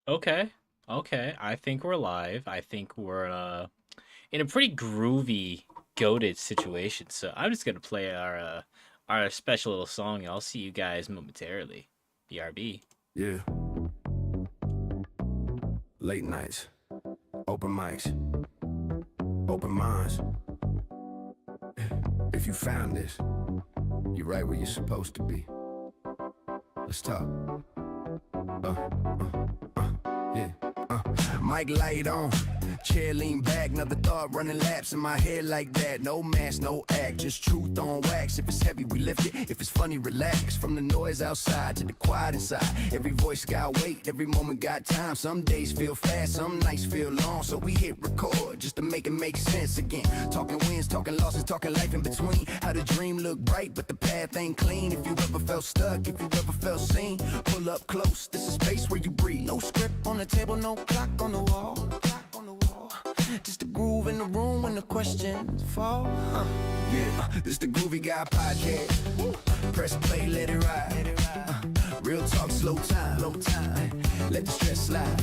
Okay. Okay. I think we're live. I think we're in a pretty groovy, goaded situation. So I'm just gonna play our special little song, and I'll see you guys momentarily. BRB. Yeah, late nights, open mics, open minds. If you found this, you're right where you're supposed to be. Let's talk. Yeah. Mic light on, chair lean back, another thought running laps in my head like that. No mask, no act, just truth on wax. If it's heavy, we lift it. If it's funny, relax. From the noise outside to the quiet inside, every voice got weight, every moment got time. Some days feel fast, some nights feel long. So we hit record just to make it make sense again. Talking wins, talking losses, talking life in between. How the dream look bright, but the path ain't clean. If you ever felt stuck, if you ever felt seen, pull up close. This is space where you breathe. No script on the table, no clock on the wall. Just a groove in the room when the questions fall. Yeah, this the Groovy Guy Podcast. Press play, let it ride. Real talk, slow time. Let the stress slide.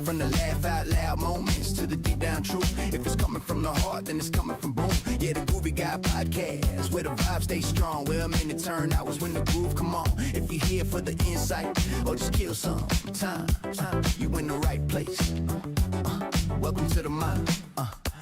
From the laugh out loud moments to the deep down truth. If it's coming from the heart, then it's coming from boom. Yeah, the Groovy Guy Podcast, where the vibes stay strong. Where a minute turn hours when the groove come on. If you're here for the insight, or just kill some time, you in the right place. Welcome to the mind.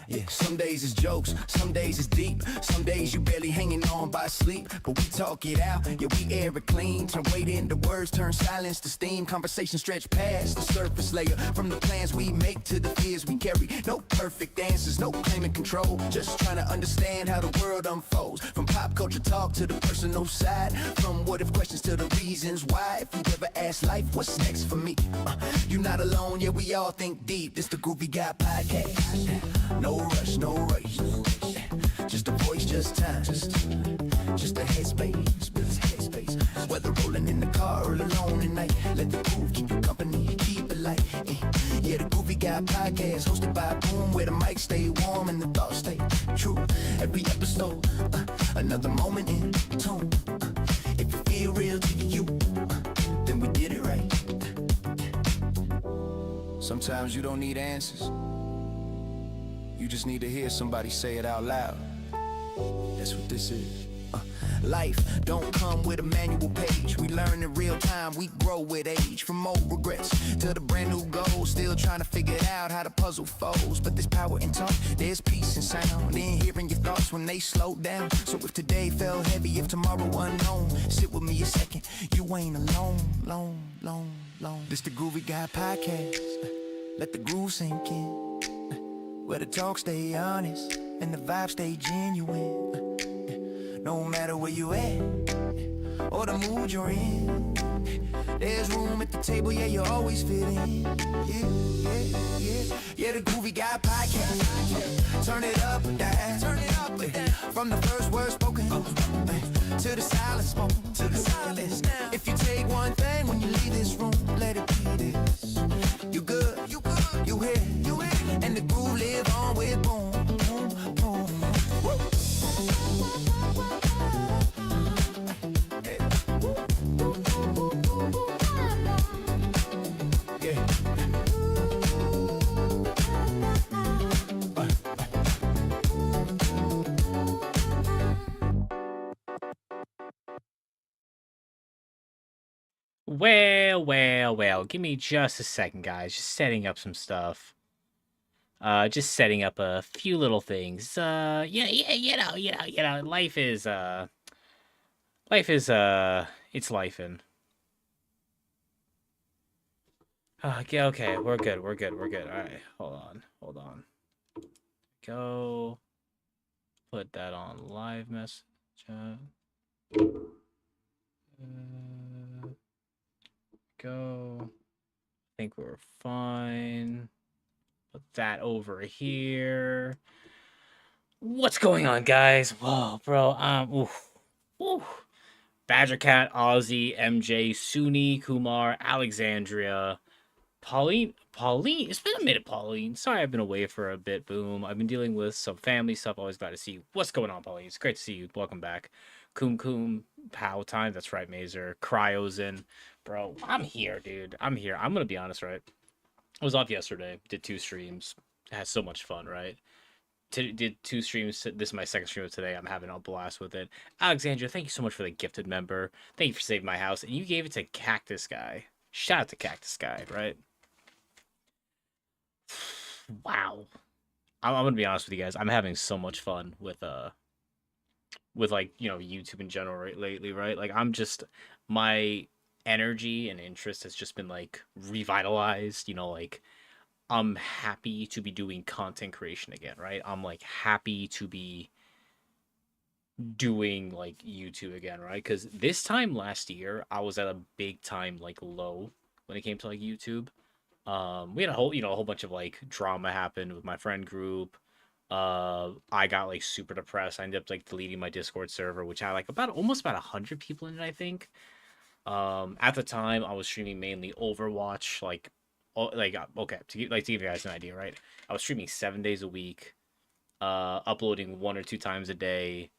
Yeah, some days it's jokes, some days it's deep. Some days you barely hanging on by sleep. But we talk it out, yeah, we air it clean. Turn weight into words, turn silence to steam. Conversation stretch past the surface layer. From the plans we make to the fears we carry. No perfect answers, no claiming control. Just trying to understand how the world unfolds. From pop culture talk to the personal side. From what if questions to the reasons why. If you ever ask life, what's next for me? You're not alone, yeah, we all think deep. This the Groovy Guy Podcast. No rush, no race. Just a voice, just time. Just a headspace. Whether rolling in the car or alone at night, let the groove keep you company, keep it light. Yeah, the Groovy Guy Podcast, hosted by Boom, where the mic stay warm and the thoughts stay true. Every episode, another moment in tune. If you feel real to you, then we did it right. Sometimes you don't need answers. You just need to hear somebody say it out loud. That's what this is. Life don't come with a manual page. We learn in real time, we grow with age. From old regrets to the brand new goals. Still trying to figure out how the puzzle folds. But there's power in talk, there's peace in sound. In hearing your thoughts when they slow down. So if today felt heavy, if tomorrow unknown, sit with me a second, you ain't alone. This the Groovy Guy Podcast. Let the groove sink in. Where the talk stay honest and the vibe stay genuine. No matter where you at or the mood you're in, there's room at the table, yeah, you always fit in. Yeah, the Groovy Guy Podcast. Turn it up and down. From the first word spoken to the silence spoken. If you take one thing when you leave this room, let it be this. You good, you here, and the groove live on with boom. Woo. Well. Give me just a second, guys. Just setting up some stuff. Just setting up a few little things. Yeah, it's lifing. Okay, we're good. All right, hold on. Go. Put that on live message. Go. I think we're fine. Put that over here. What's going on, guys? Whoa, bro. Badger Cat, Ozzy, MJ, Suni, Kumar, Alexandria, Pauline. It's been a minute, Pauline. Sorry, I've been away for a bit. Boom. I've been dealing with some family stuff. Always glad to see you. What's going on, Pauline? It's great to see you. Welcome back. Kum Kum Pow time. That's right, Mazer. Cryo's in. Bro, I'm here, dude. I'm here. I'm gonna be honest, right? I was off yesterday, did 2 streams. Had so much fun, right? Did 2 streams. This is my second stream of today. I'm having a blast with it. Alexandra, thank you so much for the gifted member. Thank you for saving my house. And you gave it to Cactus Guy. Shout out to Cactus Guy, right? Wow. I'm gonna be honest with you guys. I'm having so much fun with like YouTube in general right lately, right? Like I'm just my energy and interest has just been like revitalized. Like I'm happy to be doing content creation again, right? I'm like happy to be doing like YouTube again, right? Because this time last year, I was at a big time like low when it came to like YouTube. We had a whole bunch of like drama happened with my friend group. I got like super depressed. I ended up like deleting my Discord server, which had like almost about 100 people in it, I think. At the time, I was streaming mainly Overwatch, okay, to give you guys an idea, right? I was streaming 7 days a week, uploading 1 or 2 times a day,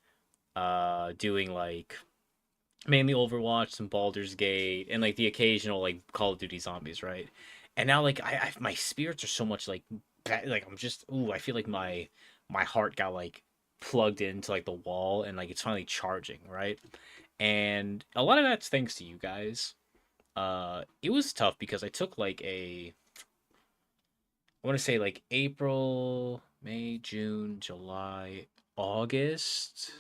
doing like mainly Overwatch, some Baldur's Gate, and like the occasional like Call of Duty Zombies, right? And now like my spirits are so much like like I'm just I feel like my heart got like plugged into like the wall and like it's finally charging, right? And a lot of that's thanks to you guys. It was tough because I took like I want to say like April, May, June, July, August.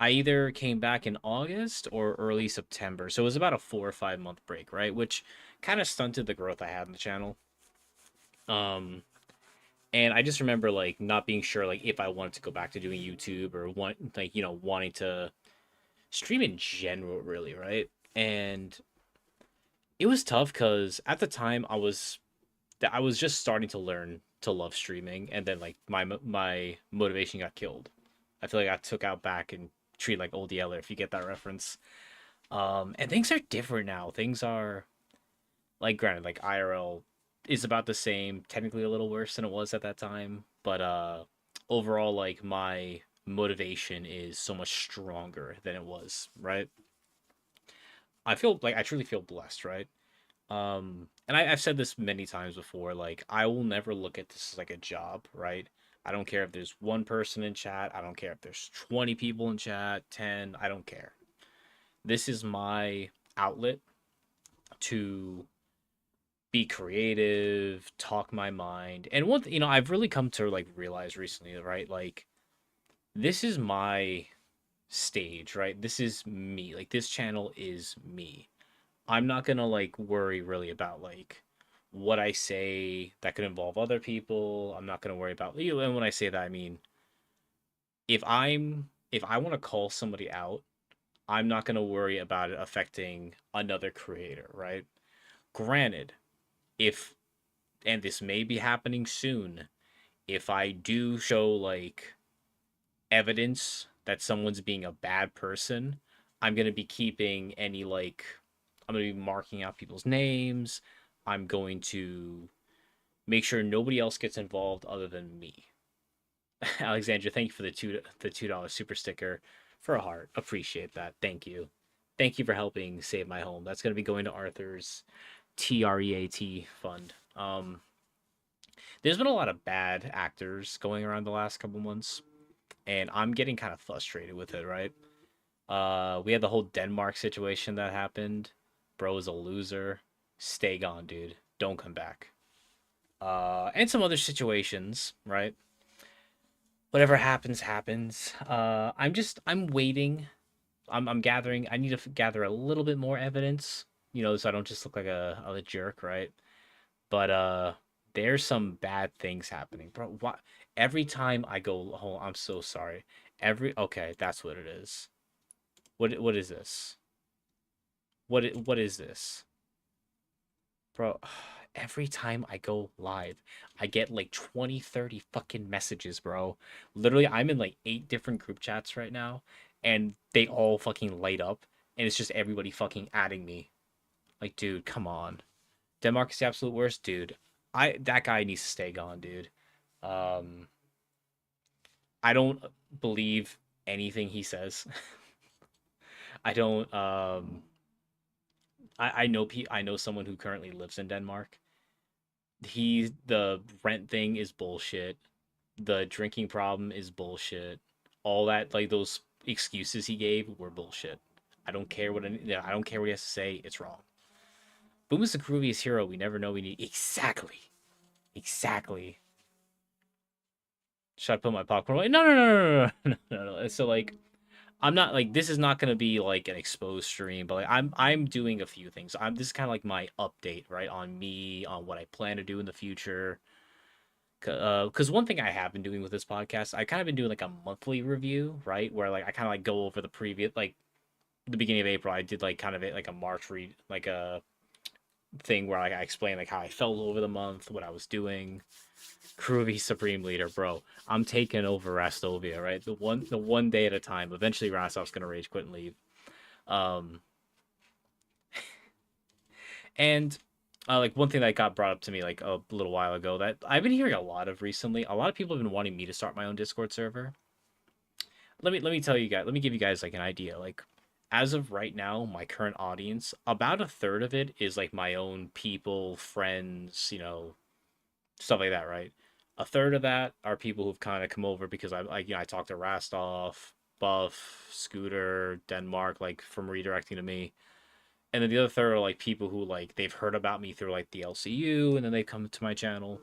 I either came back in August or early September. So it was about a 4 or 5 month break, right? Which kind of stunted the growth I had in the channel. Um, and I just remember like not being sure like if I wanted to go back to doing YouTube or wanting to stream in general, really, right? And it was tough because at the time I was just starting to learn to love streaming, and then like my motivation got killed. I feel like I took out back and treat like old Yeller, if you get that reference. And things are different now. Things are like granted, like IRL is about the same, technically a little worse than it was at that time, but overall, like my motivation is so much stronger than it was, right? I truly feel blessed, right? And I've said this many times before, like I will never look at this as like a job, right? I don't care if there's one person in chat. I don't care if there's 20 people in chat, 10. I don't care. This is my outlet to be creative, talk my mind. And I've really come to like realize recently, right? Like this is my stage, right? This is me. Like this channel is me. I'm not gonna like worry really about like what I say that could involve other people. I'm not gonna worry about you. And when I say that, I mean if I want to call somebody out, I'm not gonna worry about it affecting another creator, right? Granted, if and this may be happening soon, if I do show like evidence that someone's being a bad person, I'm gonna be keeping any like I'm gonna be marking out people's names. I'm going to make sure nobody else gets involved other than me. Alexandra, thank you for the $2 super sticker for a heart. Appreciate that. Thank you. Thank you for helping save my home. That's gonna be going to Arthur's TREAT fund. There's been a lot of bad actors going around the last couple months, and I'm getting kind of frustrated with it, right? We had the whole Denmark situation that happened. Bro is a loser. Stay gone, dude. Don't come back. And some other situations, right? Whatever happens, happens. I'm waiting. I'm gathering. I need to gather a little bit more evidence, so I don't just look like a jerk, right? But there's some bad things happening, bro. What? Every time I go, oh, I'm so sorry. Okay, that's what it is. What is this? What is this? Bro, every time I go live, I get like 20, 30 fucking messages, bro. Literally, I'm in like 8 different group chats right now, and they all fucking light up, and it's just everybody fucking adding me. Like, dude, come on. Denmark is the absolute worst, dude. That guy needs to stay gone, dude. Um, I don't believe anything he says. I don't. I know I know someone who currently lives in Denmark. The rent thing is bullshit. The drinking problem is bullshit. All that like those excuses he gave were bullshit. I don't care what I don't care what he has to say. It's wrong. Boom is the grooviest hero. We never know we need exactly. Exactly. Should I put my popcorn away? No, no, no, no, no, no, no, no. So like, I'm not like this is not gonna be like an exposed stream, but like I'm doing a few things. This is kind of like my update, right, on me, on what I plan to do in the future. Because one thing I have been doing with this podcast, I kind of been doing like a monthly review, right, where like I kind of like go over the previous like the beginning of April, I did like kind of like a March read, like a thing where like, I explained like how I felt over the month, what I was doing. Groovy Supreme Leader, bro. I'm taking over Rastovia, right? The one day at a time. Eventually Rastov's gonna rage quit and leave. Um and like one thing that got brought up to me like a little while ago that I've been hearing a lot of recently. A lot of people have been wanting me to start my own Discord server. Let me tell you guys, let me give you guys like an idea. Like as of right now, my current audience, about a third of it is like my own people, friends, stuff like that, right? A third of that are people who've kind of come over because I like I talked to Rastov, Buff, Scooter, Denmark, like from redirecting to me, and then the other third are like people who like they've heard about me through like the LCU, and then they come to my channel.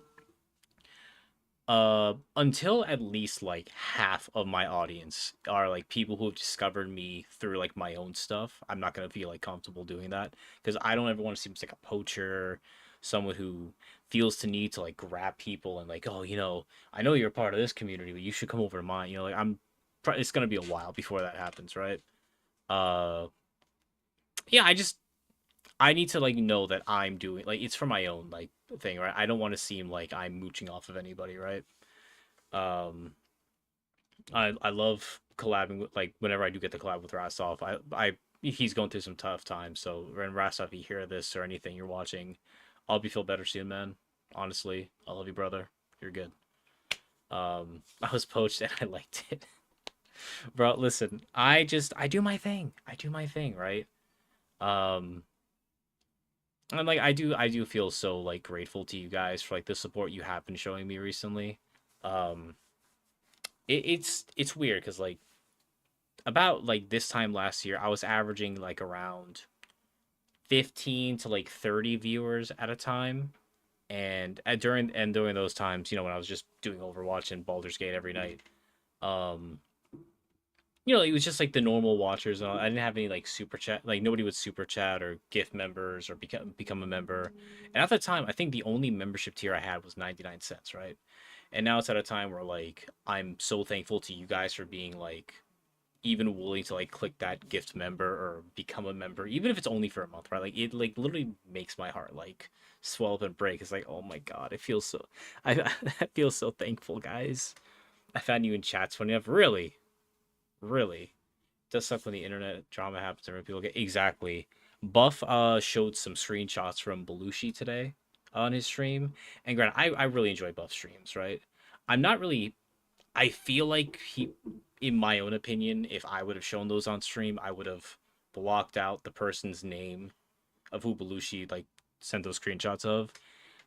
Until at least like half of my audience are like people who have discovered me through like my own stuff. I'm not gonna feel like comfortable doing that because I don't ever want to seem like a poacher, someone who feels the need to like grab people and like, oh, I know you're a part of this community, but you should come over to mine. Like it's gonna be a while before that happens, right? Uh, yeah, I need to like know that I'm doing like it's for my own like thing, right? I don't want to seem like I'm mooching off of anybody, right? Um, I love collabing with like whenever I do get to collab with Rastov. I he's going through some tough times. So when Rastov, you hear this or anything you're watching, I'll be feel better soon, man. Honestly, I love you, brother. You're good. I was poached and I liked it, bro. Listen, I do my thing. I do my thing, right? Um, and like I do feel so like grateful to you guys for like the support you have been showing me recently. Um, it's weird because like about like this time last year, I was averaging like around 15 to like 30 viewers at a time. And during those times, when I was just doing Overwatch and Baldur's Gate every night, um, it was just like the normal watchers. And I didn't have any like super chat, like nobody would super chat or gift members or become a member. And at the time, I think the only membership tier I had was 99 cents, right? And now it's at a time where like I'm so thankful to you guys for being like even willing to like click that gift member or become a member, even if it's only for a month, right? Like it like literally makes my heart like swell up and break. It's like, oh my god, it feels so I I feel so thankful, guys. I found you in chats funny enough. Really, really. It does suck when the internet drama happens and people get exactly. Buff showed some screenshots from Belushi today on his stream. And granted, I really enjoy Buff streams, right? I'm not really I feel like in my own opinion, if I would have shown those on stream, I would have blocked out the person's name of who Belushi like sent those screenshots of.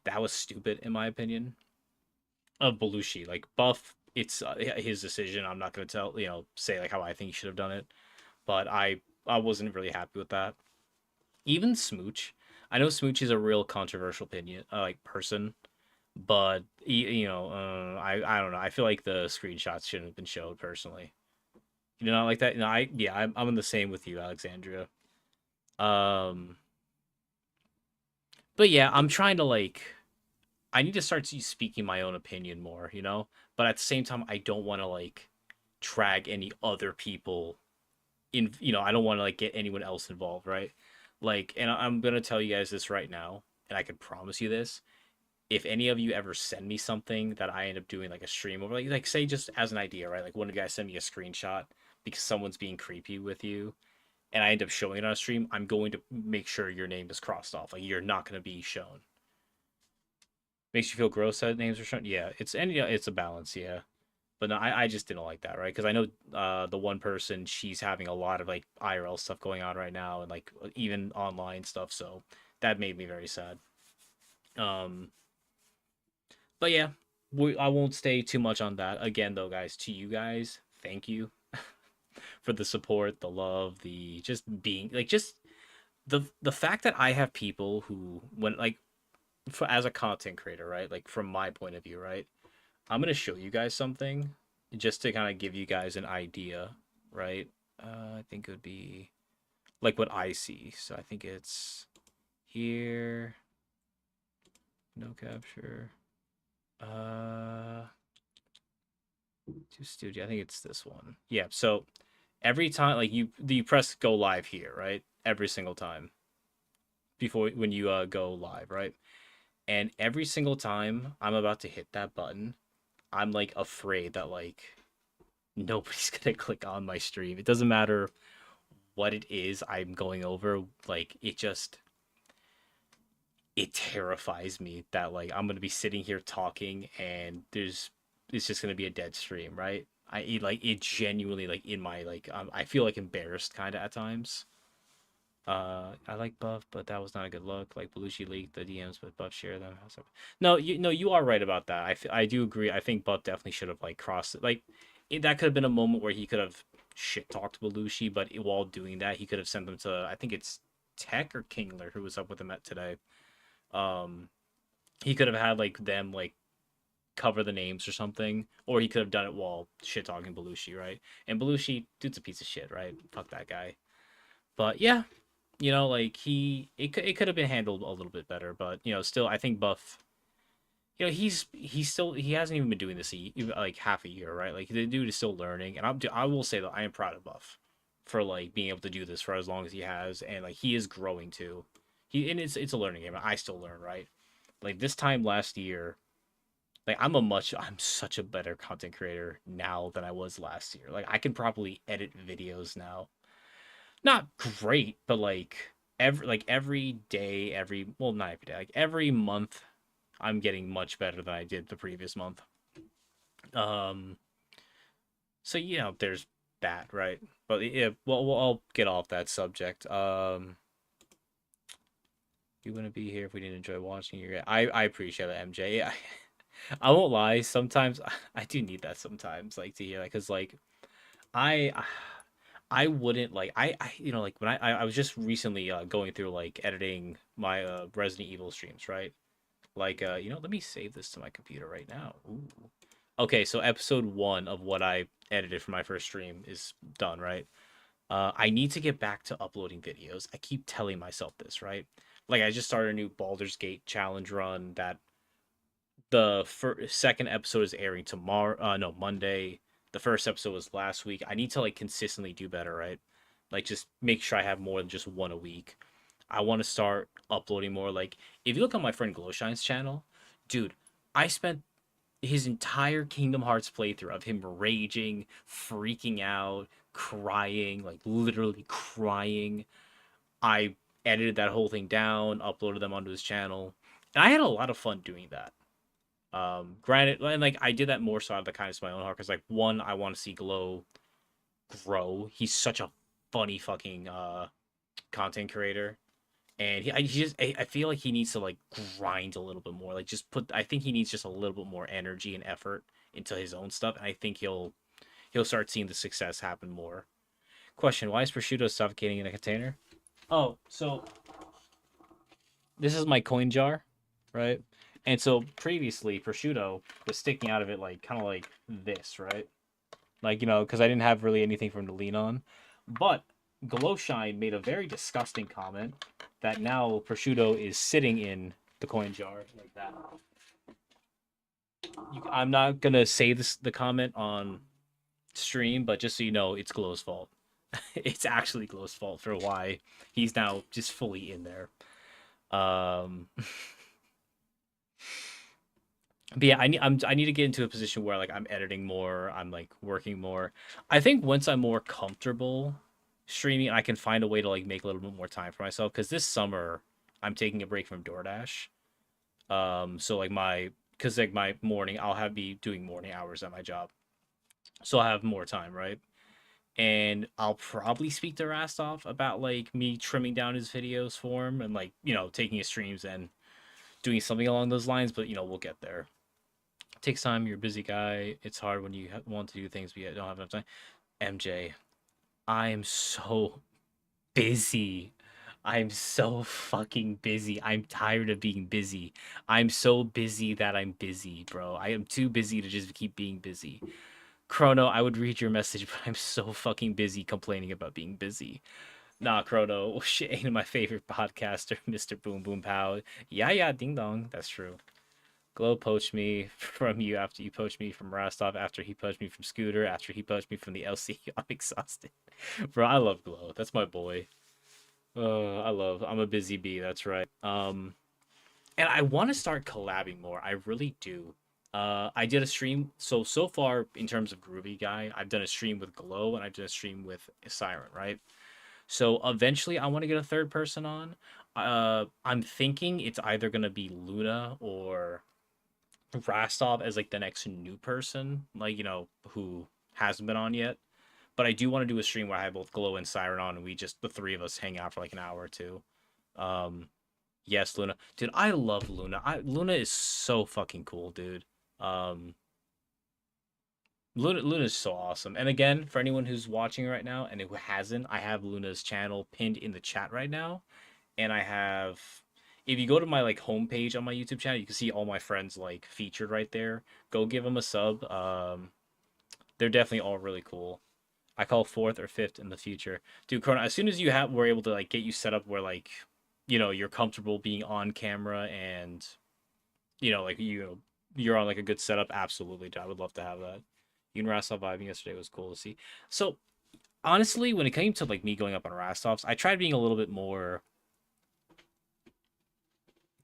That was stupid in my opinion. Of Belushi, like Buff, it's his decision. I'm not gonna say like how I think he should have done it, but I wasn't really happy with that. Even Smooch, I know Smooch is a real controversial opinion, like person, but I don't know. I feel like the screenshots shouldn't have been showed personally. Not like that. No, I'm in the same with you, Alexandria. Um, but yeah, I'm trying to like I need to start speaking my own opinion more, But at the same time, I don't want to like drag any other people in. I don't want to like get anyone else involved, right? Like, and I'm gonna tell you guys this right now, and I can promise you this. If any of you ever send me something that I end up doing like a stream over, like say just as an idea, right? Like one of you guys send me a screenshot because someone's being creepy with you, and I end up showing it on a stream, I'm going to make sure your name is crossed off. Like you're not going to be shown. Makes you feel gross that names are shown. Yeah, it's a balance. Yeah, But no, I just didn't like that, right? Because I know the one person, she's having a lot of like IRL stuff going on right now, and like even online stuff. So that made me very sad. Um, but yeah, I won't stay too much on that. Again, though, guys, to you guys, thank you for the support, the love, the just being like just the fact that I have people who when like for as a content creator, right? Like from my point of view, right? I'm gonna show you guys something just to kind of give you guys an idea, right? I think it would be like what I see. So I think it's here, no capture. Uh, to studio. I think it's this one. Yeah. So every time, like you press go live here, right? Every single time before when you go live, right? And every single time I'm about to hit that button, I'm like afraid that like nobody's gonna click on my stream. It doesn't matter what it is I'm going over. Like it terrifies me that like I'm gonna be sitting here talking and it's just gonna be a dead stream, right? Like it genuinely like in my like I feel like embarrassed kind of at times. I like Buff, but that was not a good look. Like Belushi leaked the DMs, but Buff shared them. No, you are right about that. I do agree. I think Buff definitely should have like crossed it. Like that could have been a moment where he could have shit talked Belushi, but while doing that, he could have sent them to I think it's Tech or Kingler who was up with him at today. Um, he could have had like them like cover the names or something, or he could have done it while shit talking Belushi, right? And Belushi, dude's a piece of shit, right? Fuck that guy. But yeah, like it could have been handled a little bit better, but still, I think Buff, he's still he hasn't even been doing this like half a year, right? Like the dude is still learning, and I will say that I am proud of Buff for like being able to do this for as long as he has, and like he is growing too. And it's a learning game. I still learn, right? Like this time last year, like I'm such a better content creator now than I was last year. Like I can probably edit videos now, not great, but every day, well, not every day, like every month, I'm getting much better than I did the previous month. Um, so there's that, right? But yeah, well, I'll get off that subject. You wouldn't be here if we didn't enjoy watching you. I appreciate it, MJ. I won't lie. Sometimes I do need that sometimes, like to hear that, because like I I wouldn't like I like when I was just recently going through like editing my Resident Evil streams, right? Like let me save this to my computer right now. Ooh. Okay, so episode 1 of what I edited for my first stream is done, right? I need to get back to uploading videos. I keep telling myself this, right? Like I just started a new Baldur's Gate challenge run that the second episode is airing tomorrow. No, Monday. The first episode was last week. I need to like consistently do better, right? Like just make sure I have more than just one a week. I want to start uploading more. Like if you look on my friend Glowshine's channel, dude, I spent his entire Kingdom Hearts playthrough of him raging, freaking out, crying, like literally crying. I edited that whole thing down, uploaded them onto his channel, and I had a lot of fun doing that. Granted, and like I did that more so out of the kindness of my own heart, because like one, I want to see Glow grow. He's such a funny fucking content creator, and he just I feel like he needs to like grind a little bit more. Like just put I think he needs just a little bit more energy and effort into his own stuff, and I think he'll start seeing the success happen more. Question: Why is prosciutto suffocating in a container? Oh, so this is my coin jar, right? And so previously, prosciutto was sticking out of it like kind of like this, right? Like because I didn't have really anything for him to lean on. But Glowshine made a very disgusting comment that now prosciutto is sitting in the coin jar like that. I'm not gonna say the comment on stream, but just so you know, it's Glow's fault. It's actually Glow's fault for why he's now just fully in there. Um, but yeah, I need to get into a position where like I'm editing more, I'm like working more. I think once I'm more comfortable streaming, I can find a way to like make a little bit more time for myself. Because this summer I'm taking a break from DoorDash. So like because like my morning, I'll have be doing morning hours at my job. so I have more time, right? And I'll probably speak to Rastov about like me trimming down his videos for him and like taking his streams and doing something along those lines. But we'll get there. It takes time. You're a busy guy. It's hard when you want to do things but you don't have enough time. MJ, I am so busy. I'm so fucking busy. I'm tired of being busy. I'm so busy that I'm busy, bro. I am too busy to just keep being busy. Chrono, I would read your message, but I'm so fucking busy complaining about being busy. Nah, Chrono, shit ain't my favorite podcaster, Mr. Boom Boom Pow. Yeah, yeah, ding dong. That's true. Glow poached me from you after you poached me from Rostov, after he poached me from Scooter, after he poached me from the LC. I'm exhausted. Bro, I love Glow. That's my boy. I'm a busy bee, that's right. And I want to start collabing more. I really do. I did a stream. So far in terms of Groovy Guy, I've done a stream with Glow and I've done a stream with Siren, right? So eventually, I want to get a third person on. I'm thinking it's either gonna be Luna or Rastov as like the next new person, like who hasn't been on yet. But I do want to do a stream where I have both Glow and Siren on, and we just the three of us hang out for like an hour or two. Um, yes, Luna, dude, I love Luna. Luna is so fucking cool, dude. Um, Luna is so awesome. And again, for anyone who's watching right now and who hasn't, I have Luna's channel pinned in the chat right now. And I have if you go to my like homepage on my YouTube channel, you can see all my friends like featured right there. Go give them a sub. They're definitely all really cool. I call fourth or fifth in the future. Dude, Corona, as soon as we're able to like get you set up where like, you're comfortable being on camera and like you're on like a good setup, absolutely. Dude, I would love to have that. You and Rastov vibing yesterday was cool to see. So honestly, when it came to like me going up on Rastov's, I tried being a little bit more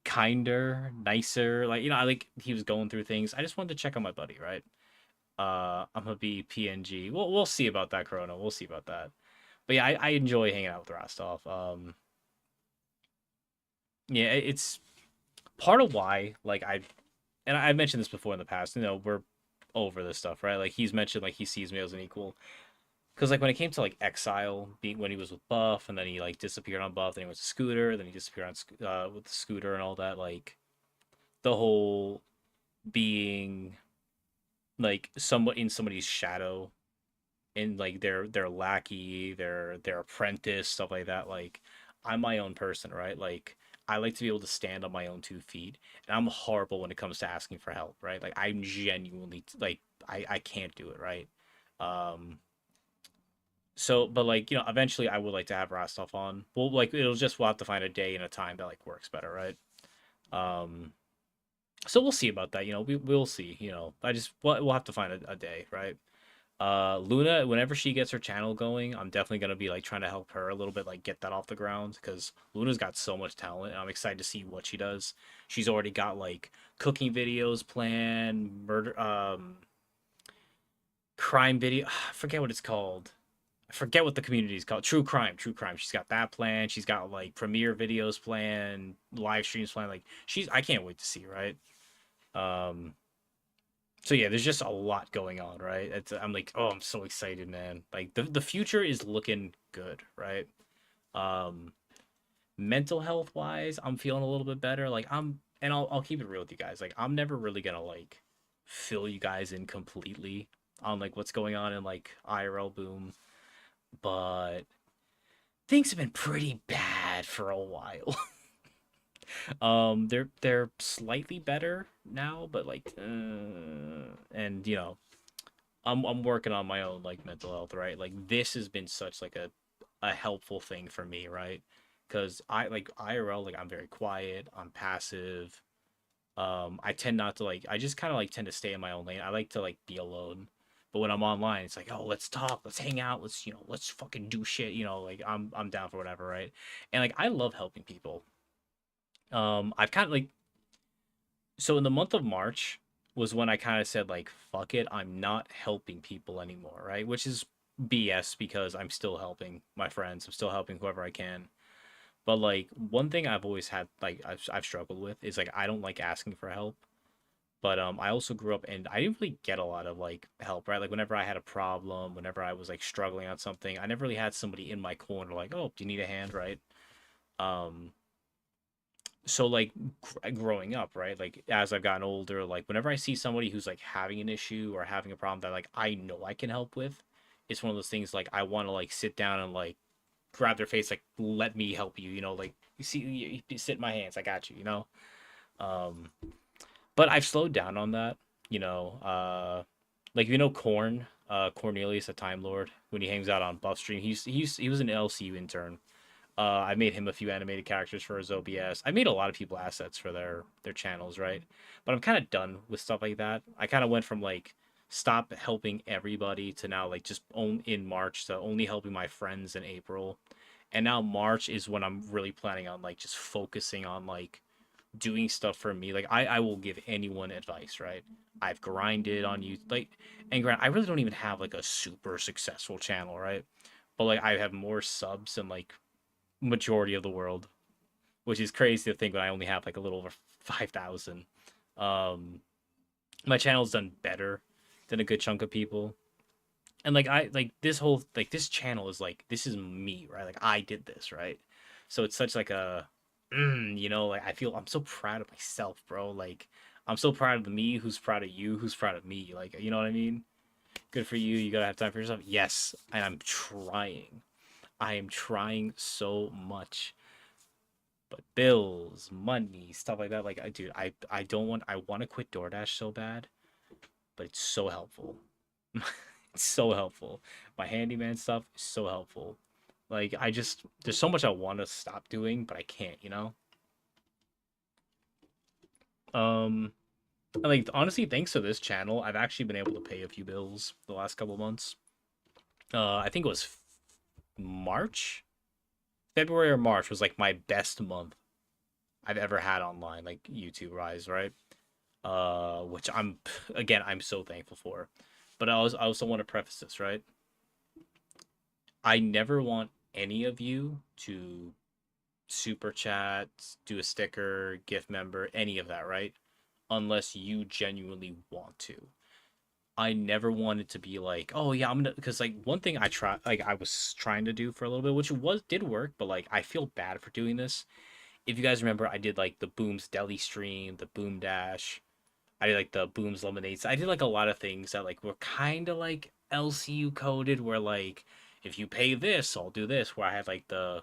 kinder, nicer. Like, I like he was going through things. I just wanted to check on my buddy, right? I'm gonna be PNG. We'll see about that, Corona. We'll see about that. But yeah, I enjoy hanging out with Rostov. Yeah, it's part of why like I've mentioned this before in the past. We're over this stuff, right? Like he's mentioned like he sees me as an equal. Because like when it came to like Exile, being when he was with Buff, and then he like disappeared on Buff, then he went to Scooter, then he disappeared on with Scooter and all that. Like the whole being like somewhat in somebody's shadow, and like their lackey, their apprentice, stuff like that. Like I'm my own person, right? Like I like to be able to stand on my own 2 feet, and I'm horrible when it comes to asking for help, right? Like I'm genuinely like I can't do it, right? Um, so, but like eventually I would like to have Rostov on. Well, like we'll have to find a day and a time that like works better, right? Um, so we'll see about that. We'll see. I just we'll have to find a day, right? Luna, whenever she gets her channel going, I'm definitely gonna be like trying to help her a little bit, like get that off the ground because Luna's got so much talent, and I'm excited to see what she does. She's already got like cooking videos planned, murder, crime video. I forget what it's called. I forget what the community is called. True crime, true crime. She's got that plan. She's got like premiere videos planned, live streams planned. Like I can't wait to see, right? Um, so yeah, there's just a lot going on, right? I'm like, oh, I'm so excited, man. Like the future is looking good, right? Um, Mental health wise, I'm feeling a little bit better. Like and I'll keep it real with you guys. Like I'm never really gonna like fill you guys in completely on like what's going on in like IRL boom, but things have been pretty bad for a while. They're slightly better now, but like, and I'm working on my own like mental health, right? Like this has been such like a helpful thing for me, right? Because I like IRL, like I'm very quiet, I'm passive. I tend not to like, I just kind of like tend to stay in my own lane. I like to like be alone. But when I'm online, it's like, oh, let's talk, let's hang out, let's fucking do shit. Like I'm down for whatever, right? And like I love helping people. I've kind of like so in the month of March was when I kind of said like fuck it, I'm not helping people anymore, right? Which is BS because I'm still helping my friends, I'm still helping whoever I can. But like one thing I've always had like I've struggled with is like I don't like asking for help, But I also grew up and I didn't really get a lot of like help, right? Like whenever I had a problem, whenever I was like struggling on something, I never really had somebody in my corner like, "Oh, do you need a hand?" Right? Um, so like growing up, right? Like as I've gotten older, like whenever I see somebody who's like having an issue or having a problem that like I know I can help with, it's one of those things like I want to like sit down and like grab their face, like let me help you, like you see, you sit in my hands, I got you, Um, but I've slowed down on that, you know. Like Corn, Cornelius, a Time Lord, when he hangs out on Buff Stream, he was an LCU intern. I made him a few animated characters for his OBS. I made a lot of people assets for their channels, right? But I'm kind of done with stuff like that. I kind of went from like stop helping everybody to now like just in March to only helping my friends in April. And now March is when I'm really planning on like just focusing on like doing stuff for me. Like I will give anyone advice, right? I've grinded on you like and I really don't even have like a super successful channel, right? But like I have more subs than like majority of the world, which is crazy to think when I only have like a little over 5,000. Um, my channel's done better than a good chunk of people. And like I like this whole like this channel is like this is me, right? Like I did this, right? So it's such like a like I feel I'm so proud of myself, bro. Like I'm so proud of me who's proud of you, who's proud of me. Like you know what I mean? Good for you. You gotta have time for yourself. Yes, and I'm trying. I am trying so much. But bills, money, stuff like that. Like dude, I don't want I want to quit DoorDash so bad, but it's so helpful. It's so helpful. My handyman stuff is so helpful. Like I just there's so much I want to stop doing, but I can't. Um and like honestly, thanks to this channel, I've actually been able to pay a few bills the last couple months. I think it was March, February or March was like my best month I've ever had online, like YouTube Rise, right? Which I'm so thankful for. But I also want to preface this, right? I never want any of you to super chat, do a sticker, gift member, any of that, right? Unless you genuinely want to. I never wanted to be like, oh yeah, I'm gonna, because like one thing I was trying to do for a little bit, which did work, but like I feel bad for doing this. If you guys remember, I did like the Boom's Deli stream, the Boom Dash, I did like the Boom's Lemonades. I did like a lot of things that like were kind of like LCU coded, where like if you pay this, I'll do this. Where I had like the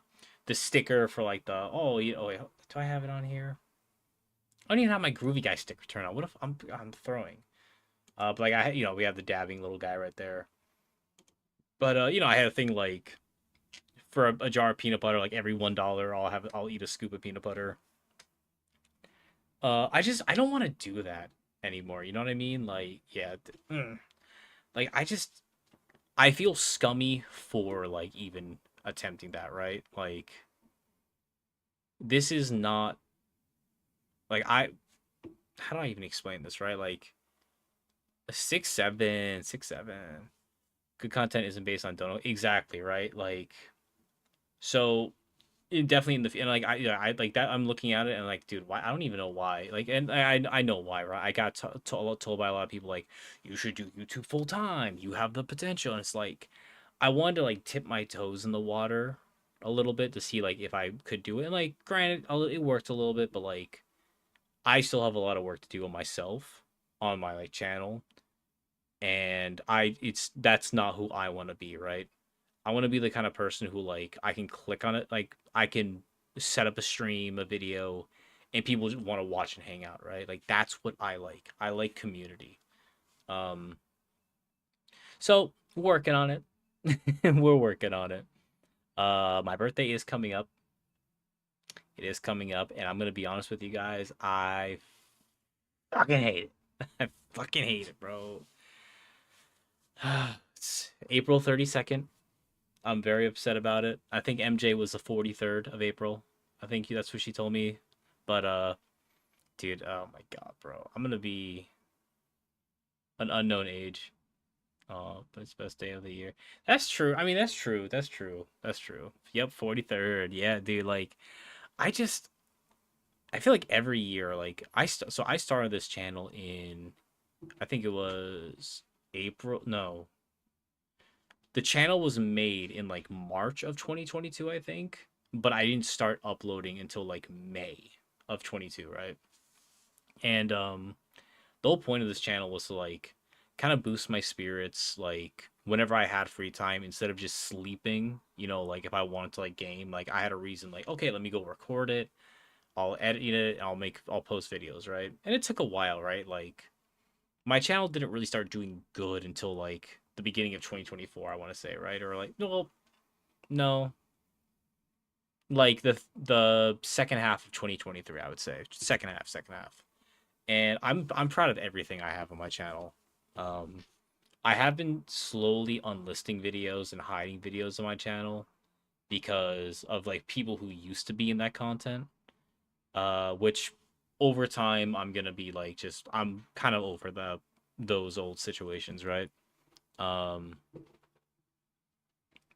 sticker for like the wait, do I have it on here? I don't even have my Groovy Guy sticker turned on. What if I'm throwing? But like we have the dabbing little guy right there. But I had a thing like for a jar of peanut butter, like every $1, I'll eat a scoop of peanut butter. I don't want to do that anymore. You know what I mean? Like, yeah, like I feel scummy for like even attempting that, right? Like, this is not like how do I even explain this, right? Like, 6'7", 6'7". Good content isn't based on dono. Exactly, right? Like, so definitely in the and like I like that I'm looking at it and like dude why I don't even know why like and I know why, right? I got told by a lot of people like you should do YouTube full time, you have the potential, and it's like I wanted to like tip my toes in the water a little bit to see like if I could do it, and like granted it worked a little bit, but like I still have a lot of work to do on myself on my like channel, and that's not who I want to be, right? I want to be the kind of person who like I can click on it, like I can set up a stream, a video, and people just want to watch and hang out, right? Like that's what I like. I like community. Um, so working on it. We're working on it. My birthday is coming up. It is coming up, and I'm gonna be honest with you guys. I fucking hate it. I fucking hate it, bro. It's April 32nd. I'm very upset about it. I think MJ was the 43rd of April. I think that's what she told me. But dude, oh my god, bro. I'm gonna be an unknown age. Oh, but it's best day of the year. That's true. I mean, that's true. That's true. That's true. Yep, 43rd. Yeah, dude, like I just I feel like every year, like so I started this channel in, I think it was April. No, the channel was made in like March of 2022, I think, but I didn't start uploading until like May of 22, right? And the whole point of this channel was to like kind of boost my spirits, like whenever I had free time instead of just sleeping, like if I wanted to like game, like I had a reason, like okay, let me go record it, I'll edit it, I'll post videos, right? And it took a while, right? Like my channel didn't really start doing good until like the beginning of 2024, I want to say, right? Or like no, like the second half of 2023, I would say. Second half. And I'm proud of everything I have on my channel. Um I have been slowly unlisting videos and hiding videos on my channel because of like people who used to be in that content. Which over time I'm gonna be like just I'm kind of over those old situations, right? Um,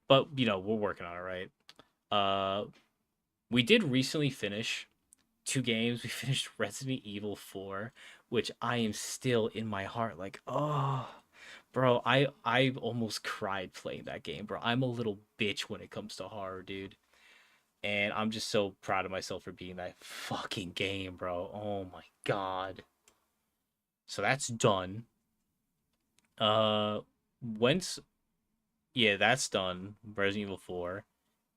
but we're working on it, right? Uh, we did recently finish two games. We finished Resident Evil 4, which I am still in my heart like, oh, bro, I almost cried playing that game, bro. I'm a little bitch when it comes to horror, dude. And I'm just so proud of myself for beating that fucking game, bro. Oh my god. So that's done. Uh when's Yeah, that's done. Resident Evil 4.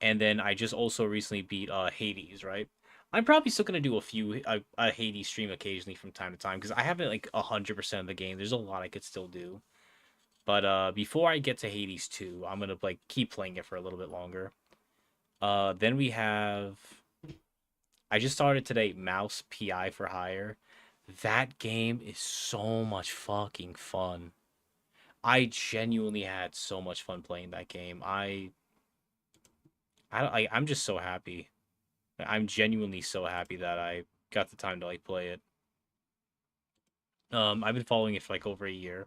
And then I just also recently beat Hades, right? I'm probably still gonna do a Hades stream occasionally from time to time because I haven't like 100% of the game. There's a lot I could still do. But before I get to Hades 2, I'm gonna like keep playing it for a little bit longer. Then we have I just started today Mouse PI for Hire. That game is so much fucking fun. I genuinely had so much fun playing that game. I'm just so happy. I'm genuinely so happy that I got the time to like play it. I've been following it for like over a year.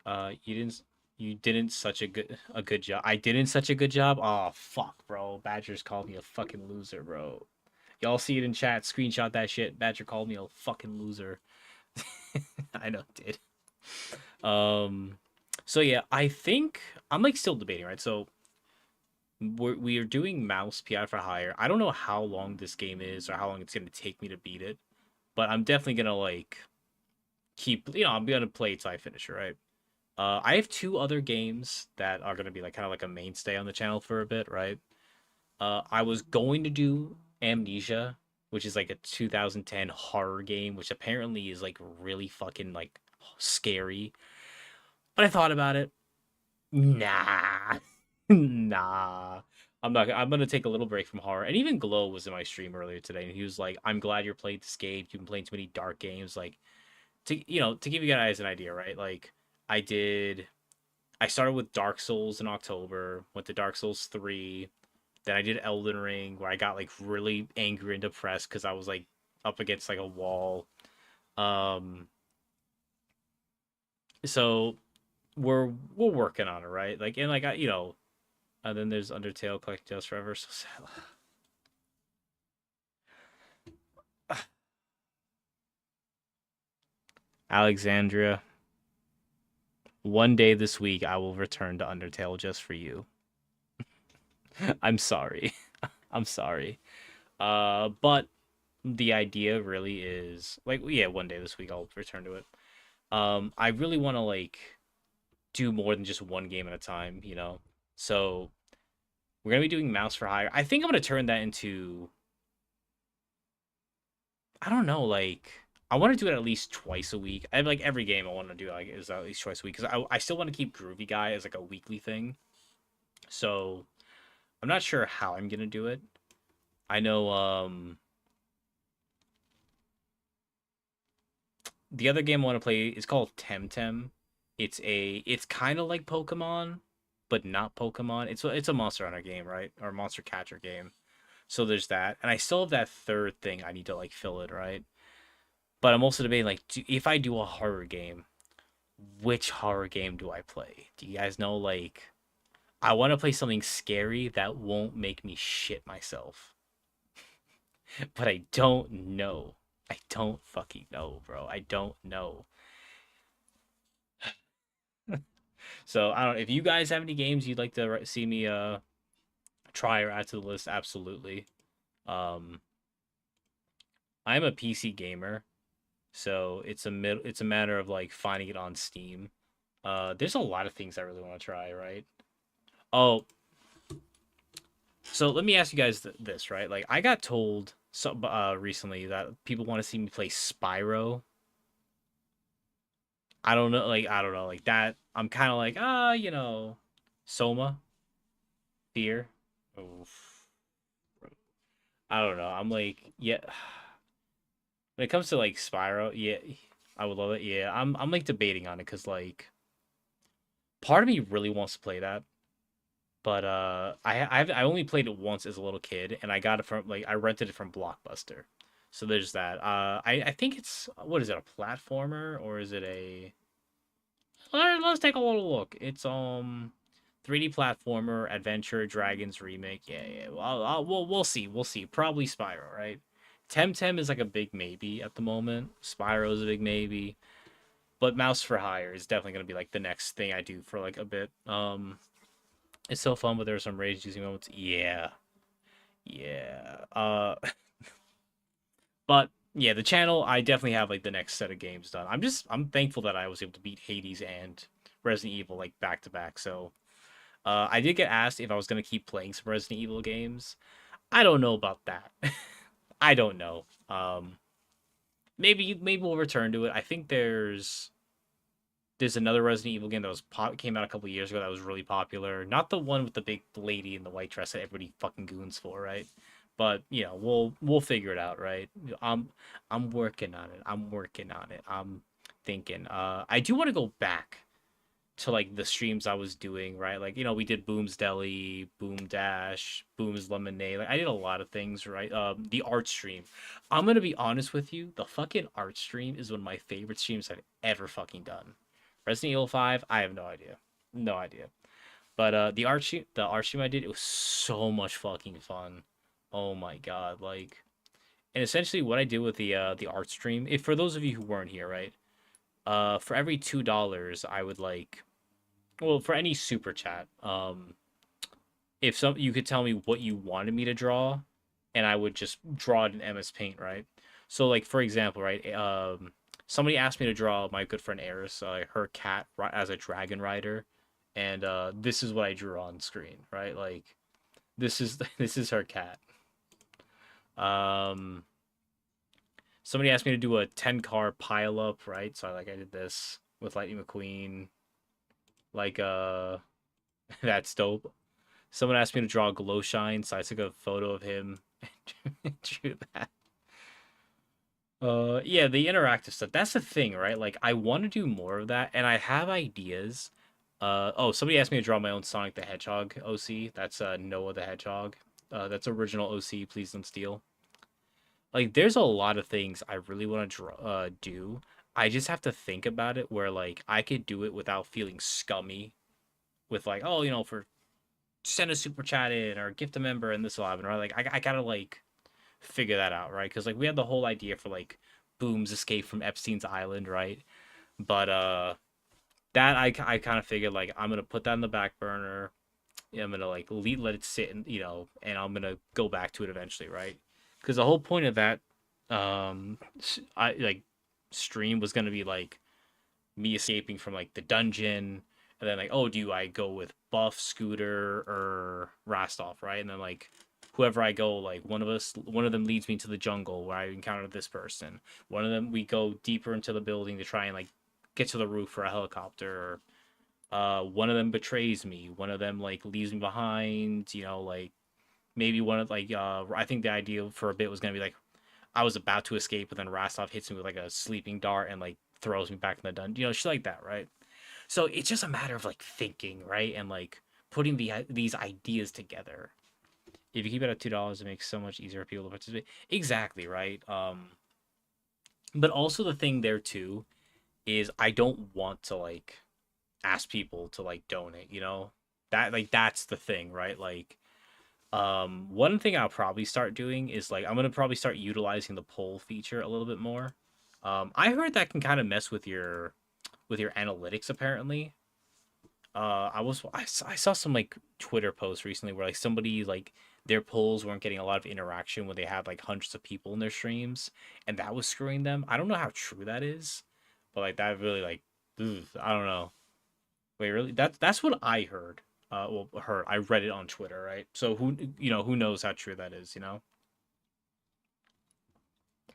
You didn't such a good job. I didn't such a good job. Oh fuck, bro. Badgers called me a fucking loser, bro. Y'all see it in chat. Screenshot that shit. Badger called me a fucking loser. I know it did. Um, so yeah, I think I'm like still debating, right? So we are doing Mouse PI for Hire. I don't know how long this game is or how long it's gonna take me to beat it, but I'm definitely gonna like keep. I'm gonna play it till I finish it, right? I have two other games that are gonna be like kind of like a mainstay on the channel for a bit, right? I was going to do Amnesia, which is like a 2010 horror game, which apparently is like really fucking like scary. But I thought about it. Nah, nah. I'm not. I'm gonna take a little break from horror. And even Glow was in my stream earlier today, and he was like, "I'm glad you're playing this game. You've been playing too many dark games." Like, to give you guys an idea, right? Like, I did. I started with Dark Souls in October. Went to Dark Souls 3. Then I did Elden Ring, where I got like really angry and depressed because I was like up against like a wall. Um, so we're working on it, right? Like and like and then there's Undertale, Collecting Tales Forever. So sad. Alexandria, one day this week I will return to Undertale just for you. I'm sorry. I'm sorry. But the idea really is like, yeah, one day this week I'll return to it. I really want to like do more than just one game at a time. So we're gonna be doing Mouse for Hire. I think I'm gonna turn that into, I don't know, like I want to do it at least twice a week. I have like every game I want to do like is at least twice a week because I still want to keep Groovy Guy as like a weekly thing. So I'm not sure how I'm gonna do it. I know the other game I want to play is called Temtem. It's kind of like Pokemon, but not Pokemon. It's a Monster Hunter game, right? Or Monster Catcher game. So there's that, and I still have that third thing I need to like fill it, right? But I'm also debating like, if I do a horror game, which horror game do I play? Do you guys know? Like, I want to play something scary that won't make me shit myself. but I don't know. I don't fucking know, bro. I don't know. So I don't. If you guys have any games you'd like to see me try or add to the list, absolutely. Um, I'm a PC gamer, so it's a matter of like finding it on Steam. There's a lot of things I really want to try, right? Oh, so let me ask you guys this, right? Like I got told recently that people want to see me play Spyro. I don't know, like that. I'm kind of like, Soma, Fear. Oof. I don't know. I'm like, yeah. When it comes to like Spyro, yeah, I would love it. Yeah, I'm like debating on it because like part of me really wants to play that, but I only played it once as a little kid, and I got it from like I rented it from Blockbuster. So there's that. I think it's what is it, a platformer or is it a? Let's take a little look. It's 3D platformer adventure dragons remake. Yeah, yeah. Well, we'll see. We'll see. Probably Spyro, right? Temtem is like a big maybe at the moment. Spyro is a big maybe. But Mouse for Hire is definitely gonna be like the next thing I do for like a bit. It's so fun, but there's some rage using moments. Yeah, yeah. But yeah, the channel I definitely have like the next set of games done. I'm thankful that I was able to beat Hades and Resident Evil like back to back. So I did get asked if I was gonna keep playing some Resident Evil games. I don't know about that. I don't know. Maybe we'll return to it. I think there's another Resident Evil game that came out a couple years ago that was really popular. Not the one with the big lady in the white dress that everybody fucking goons for, right? But we'll figure it out, right? I'm working on it. I'm working on it. I'm thinking. I do want to go back to like the streams I was doing, right? Like we did Boom's Deli, Boom Dash, Boom's Lemonade. Like I did a lot of things, right? The art stream. I'm gonna be honest with you. The fucking art stream is one of my favorite streams I've ever fucking done. Resident Evil 5, I have no idea. No idea. But the art stream I did, it was so much fucking fun. Oh my god, like and essentially what I did with the art stream, if for those of you who weren't here, right? For every $2, I would like well, for any super chat, if some you could tell me what you wanted me to draw, and I would just draw it in MS Paint, right? So like for example, right? Somebody asked me to draw my good friend Eris, her cat as a dragon rider, and this is what I drew on screen, right? Like this is this is her cat. Um, Somebody asked me to do a 10 car pile up, right? So I did this with Lightning McQueen, like that's dope. Someone asked me to draw a glow shine, so I took a photo of him and drew that. Yeah, the interactive stuff. That's the thing, right? Like I want to do more of that and I have ideas. Oh, somebody asked me to draw my own Sonic the Hedgehog OC. That's Noah the Hedgehog. That's original OC, please don't steal. Like there's a lot of things I really want to do. I just have to think about it where like I could do it without feeling scummy with like, oh, for send a super chat in or gift a member and this will happen, right? Like I gotta like figure that out, right? Because like we had the whole idea for like Boom's escape from Epstein's Island, right? But that I kind of figured like I'm gonna put that in the back burner. I'm gonna like let it sit and and I'm gonna go back to it eventually, right? Because the whole point of that I like stream was gonna be like me escaping from like the dungeon, and then like, oh, do I go with Buff, Scooter, or Rastov, right? And then like whoever I go, like one of them leads me to the jungle where I encounter this person. One of them we go deeper into the building to try and like get to the roof for a helicopter. One of them betrays me. One of them like leaves me behind. Like maybe one of like I think the idea for a bit was gonna be like I was about to escape, but then Rastov hits me with like a sleeping dart and like throws me back in the dungeon. Shit like that, right? So it's just a matter of like thinking, right, and like putting these ideas together. If you keep it at $2, it makes so much easier for people to participate. Exactly, right. But also the thing there too is I don't want to like ask people to like donate. That like that's the thing, right? Like One thing I'll probably start doing is like I'm gonna probably start utilizing the poll feature a little bit more. I heard that can kind of mess with your analytics apparently. I saw some like Twitter posts recently where like somebody like their polls weren't getting a lot of interaction when they had like hundreds of people in their streams, and that was screwing them. I don't know how true that is, but like that really like, ugh, I don't know. Wait, really? That's what I heard. Well, heard. I read it on Twitter, right? So who knows how true that is, you know?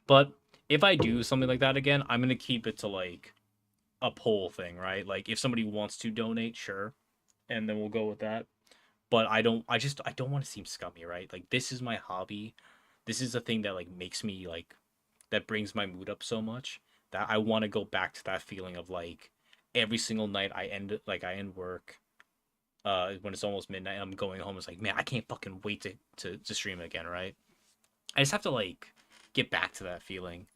But if I do something like that again, I'm gonna keep it to like a poll thing, right? Like if somebody wants to donate, sure, and then we'll go with that. But I don't want to seem scummy, right? Like this is my hobby. This is the thing that like makes me like that brings my mood up so much that I want to go back to that feeling of like every single night I end work when it's almost midnight and I'm going home. It's like, man, I can't fucking wait to stream again, right? I just have to like get back to that feeling.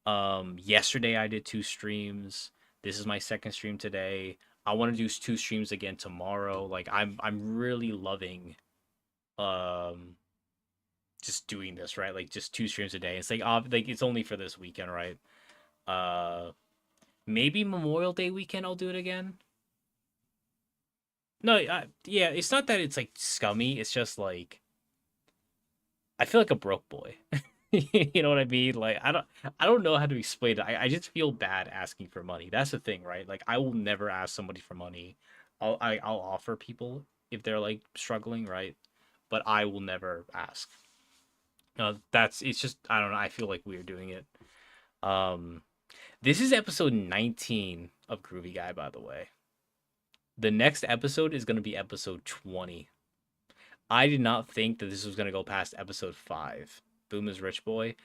Yesterday I did 2 streams. This is my second stream today. I want to do 2 streams again tomorrow. Like I'm really loving um just doing this, right? Like just 2 streams a day. It's like it's only for this weekend, right? Uh Maybe Memorial Day weekend I'll do it again. No, yeah, it's not that it's like scummy. It's just like I feel like a broke boy. You know what I mean? Like I don't know how to explain it. I just feel bad asking for money. That's the thing, right? Like I will never ask somebody for money. I'll offer people if they're like struggling, right? But I will never ask. That's it's just I don't know. I feel like we're doing it. Um, this is episode 19 of Groovy Guy, by the way. The next episode is gonna be episode 20. I did not think that this was gonna go past episode 5. Boom is rich boy.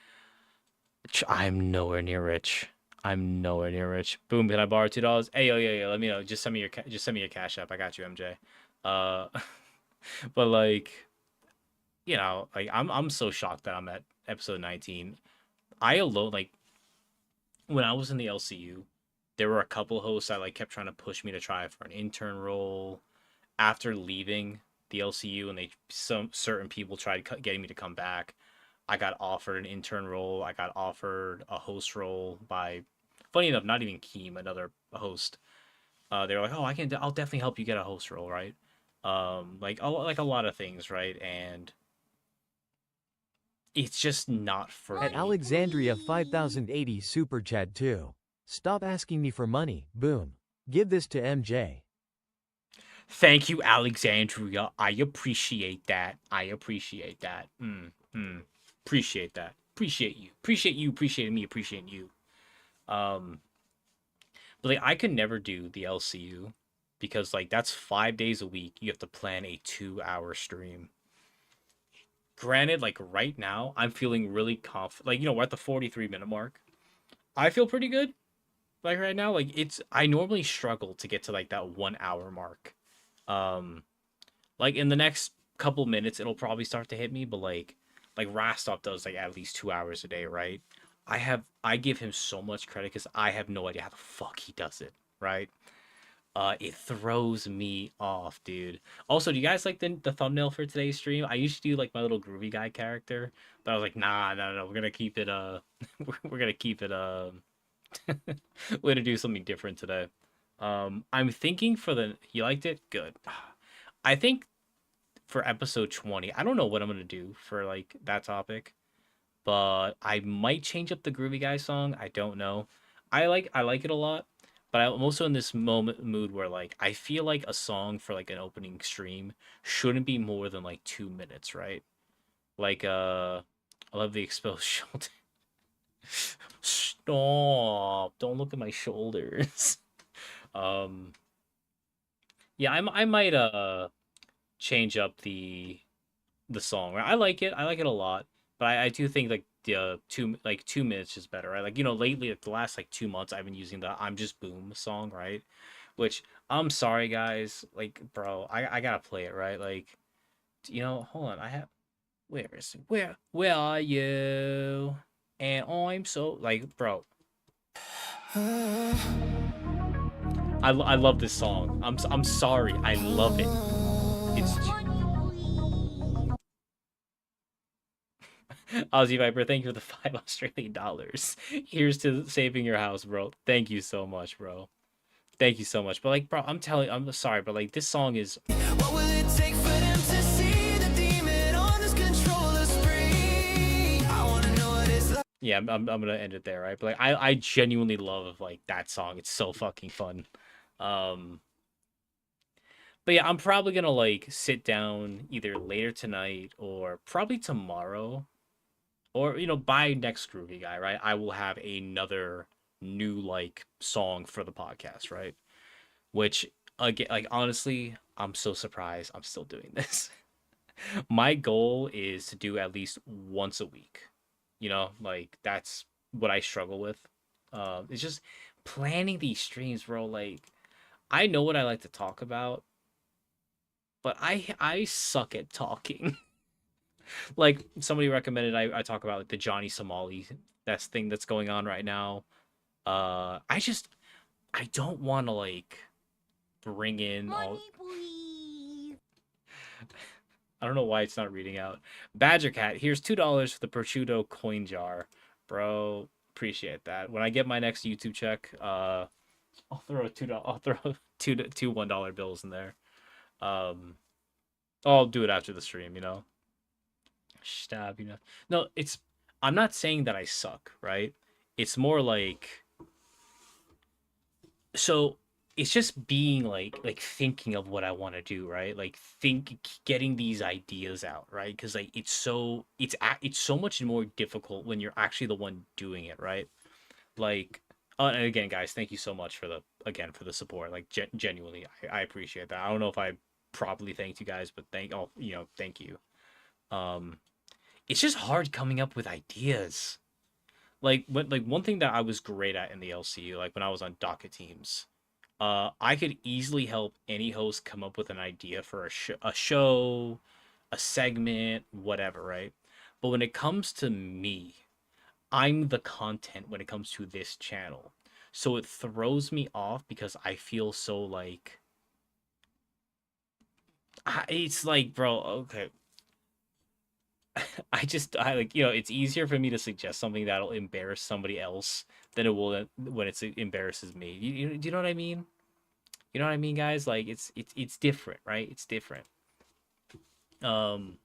I'm nowhere near rich. I'm nowhere near rich. Boom, can I borrow $2? Hey, yo. Let me know. Just send me your cash app. I got you, MJ. Uh, but like, like I'm so shocked that I'm at episode 19. I alone like when I was in the LCU, there were a couple hosts that like kept trying to push me to try for an intern role. After leaving the LCU, and some certain people tried getting me to come back. I got offered an intern role. I got offered a host role by, funny enough, not even Keem, another host. They were like, "Oh, I'll definitely help you get a host role, right?" Like a lot of things, right? And it's just not for At me. Alexandria 5080 Super Chat 2. Stop asking me for money, boom. Give this to MJ. Thank you, Alexandria. I appreciate that. I appreciate that. Appreciate that. Appreciate you. Appreciate you. Appreciating me. Appreciating you. Um, but like I could never do the LCU because like that's 5 days a week. You have to plan a 2-hour stream. Granted, like right now, I'm feeling really confident. Like we're at the 43-minute mark. I feel pretty good. Like right now, like I normally struggle to get to like that 1 hour mark. Like in the next couple minutes, it'll probably start to hit me. But like Rastop does like at least 2 hours a day, right? I give him so much credit because I have no idea how the fuck he does it, right? It throws me off, dude. Also, do you guys like the thumbnail for today's stream? I used to do like my little Groovy Guy character, but I was like, nah, no, we're gonna keep it we're gonna keep it we're gonna do something different today. I'm thinking you liked it? Good. I think for episode 20, I don't know what I'm gonna do for like that topic, but I might change up the Groovy Guy song. I don't know. I like it a lot, but I'm also in this mood where like I feel like a song for like an opening stream shouldn't be more than like 2 minutes, right? Like I love the exposed shoulder. Stop! Don't look at my shoulders. um, yeah, I might change up the song. Right? I like it. I like it a lot, but I do think like the 2 minutes is better, right? Like lately, like, the last like 2 months, I've been using the "I'm Just Boom" song, right? Which I'm sorry, guys. Like, bro, I gotta play it, right? Like, hold on. Where is it? Where are you? And I'm so like, bro. I love this song. I'm sorry. I love it. It's Aussie Viper, thank you for the $5 Australian. Here's to saving your house, bro. Thank you so much, bro. Thank you so much. But like, bro, I'm sorry, but like, this song is. What will it take for them to see the demon on this controller spree? I wanna know what it's like. Yeah, I'm gonna end it there, right? But like, I genuinely love like that song. It's so fucking fun. Um, but yeah, I'm probably gonna like sit down either later tonight or probably tomorrow, or by next Groovy Guy, right? I will have another new like song for the podcast, right? Which again, like honestly, I'm so surprised I'm still doing this. My goal is to do at least once a week. Like that's what I struggle with. It's just planning these streams, bro. Like I know what I like to talk about, but I suck at talking. Like somebody recommended I talk about like the Johnny Somali thing that's going on right now. I don't want to like bring in all. I don't know why it's not reading out. Badger Cat, here's $2 for the prosciutto coin jar, bro. Appreciate that. When I get my next YouTube check, I'll throw a $2. I'll throw two $1 bills in there. Um, I'll do it after the stream. Stab. No, it's. I'm not saying that I suck, right? It's more like. So it's just being like thinking of what I want to do, right? Like getting these ideas out, right? Because like it's so much more difficult when you're actually the one doing it, right? Like, and again, guys, thank you so much for the support. Like genuinely, I appreciate that. I don't know if I properly thanked you guys, but thank you. Um, it's just hard coming up with ideas. Like one thing that I was great at in the LC, like when I was on docket teams, I could easily help any host come up with an idea for a show, a segment, whatever, right? But when it comes to me, I'm the content when it comes to this channel. So it throws me off because I feel so like it's like, bro, okay. I like, it's easier for me to suggest something that'll embarrass somebody else than it will when it embarrasses me. Do you know what I mean? You know what I mean, guys? Like it's different, right? It's different. Um,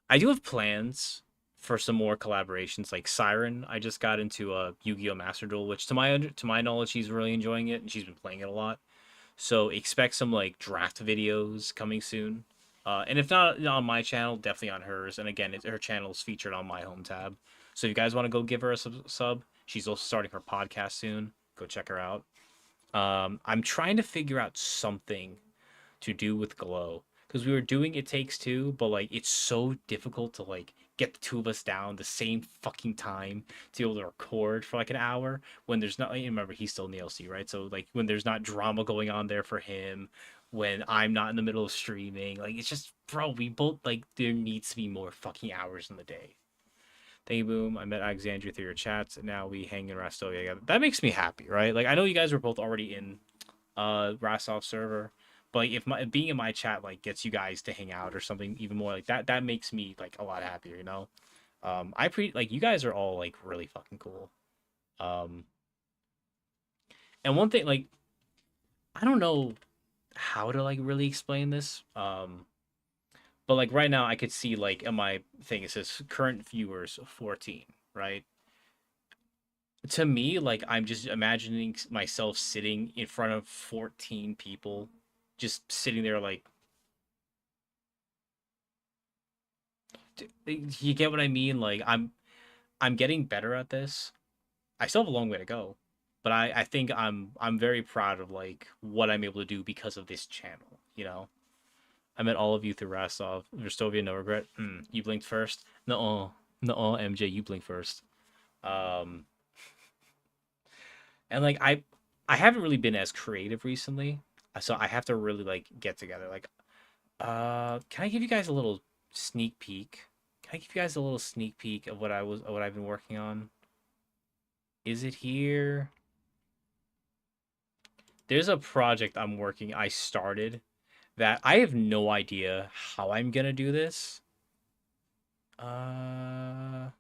I do have plans for some more collaborations. Like Siren, I just got into a Yu-Gi-Oh! Master Duel, which to my knowledge, she's really enjoying it and she's been playing it a lot. So expect some like draft videos coming soon. And if not on my channel, definitely on hers. And again, her channel is featured on my home tab. So if you guys want to go give her a sub, she's also starting her podcast soon. Go check her out. I'm trying to figure out something to do with Glow because we were doing It Takes Two, but like it's so difficult to like get the two of us down the same fucking time to be able to record for like an hour when there's not. Remember, he's still in the LC, right? So like when there's not drama going on there for him, when I'm not in the middle of streaming, like it's just, bro, we both like there needs to be more fucking hours in the day. Thank you, Boom. I met Alexandria through your chats, and now we hang in Rastovia together. That makes me happy, right? Like I know you guys were both already in Rastov server, but like, if being in my chat like gets you guys to hang out or something even more like that makes me like a lot happier. Like you guys are all like really fucking cool. Um, and one thing like I don't know how to like really explain this. But like right now I could see like in my thing it says current viewers 14, right? To me, like I'm just imagining myself sitting in front of 14 people, just sitting there like, you get what I mean? Like I'm getting better at this. I still have a long way to go, but I think I'm very proud of like what I'm able to do because of this channel. I met all of you through Rastov. Verstovia, no regret. You blinked first. No, MJ, you blinked first. Um, and like I haven't really been as creative recently, so I have to really like get together. Like, can I give you guys a little sneak peek? Can I give you guys a little sneak peek of what I've been working on? Is it here? There's a project I started that I have no idea how I'm gonna do this. Uh,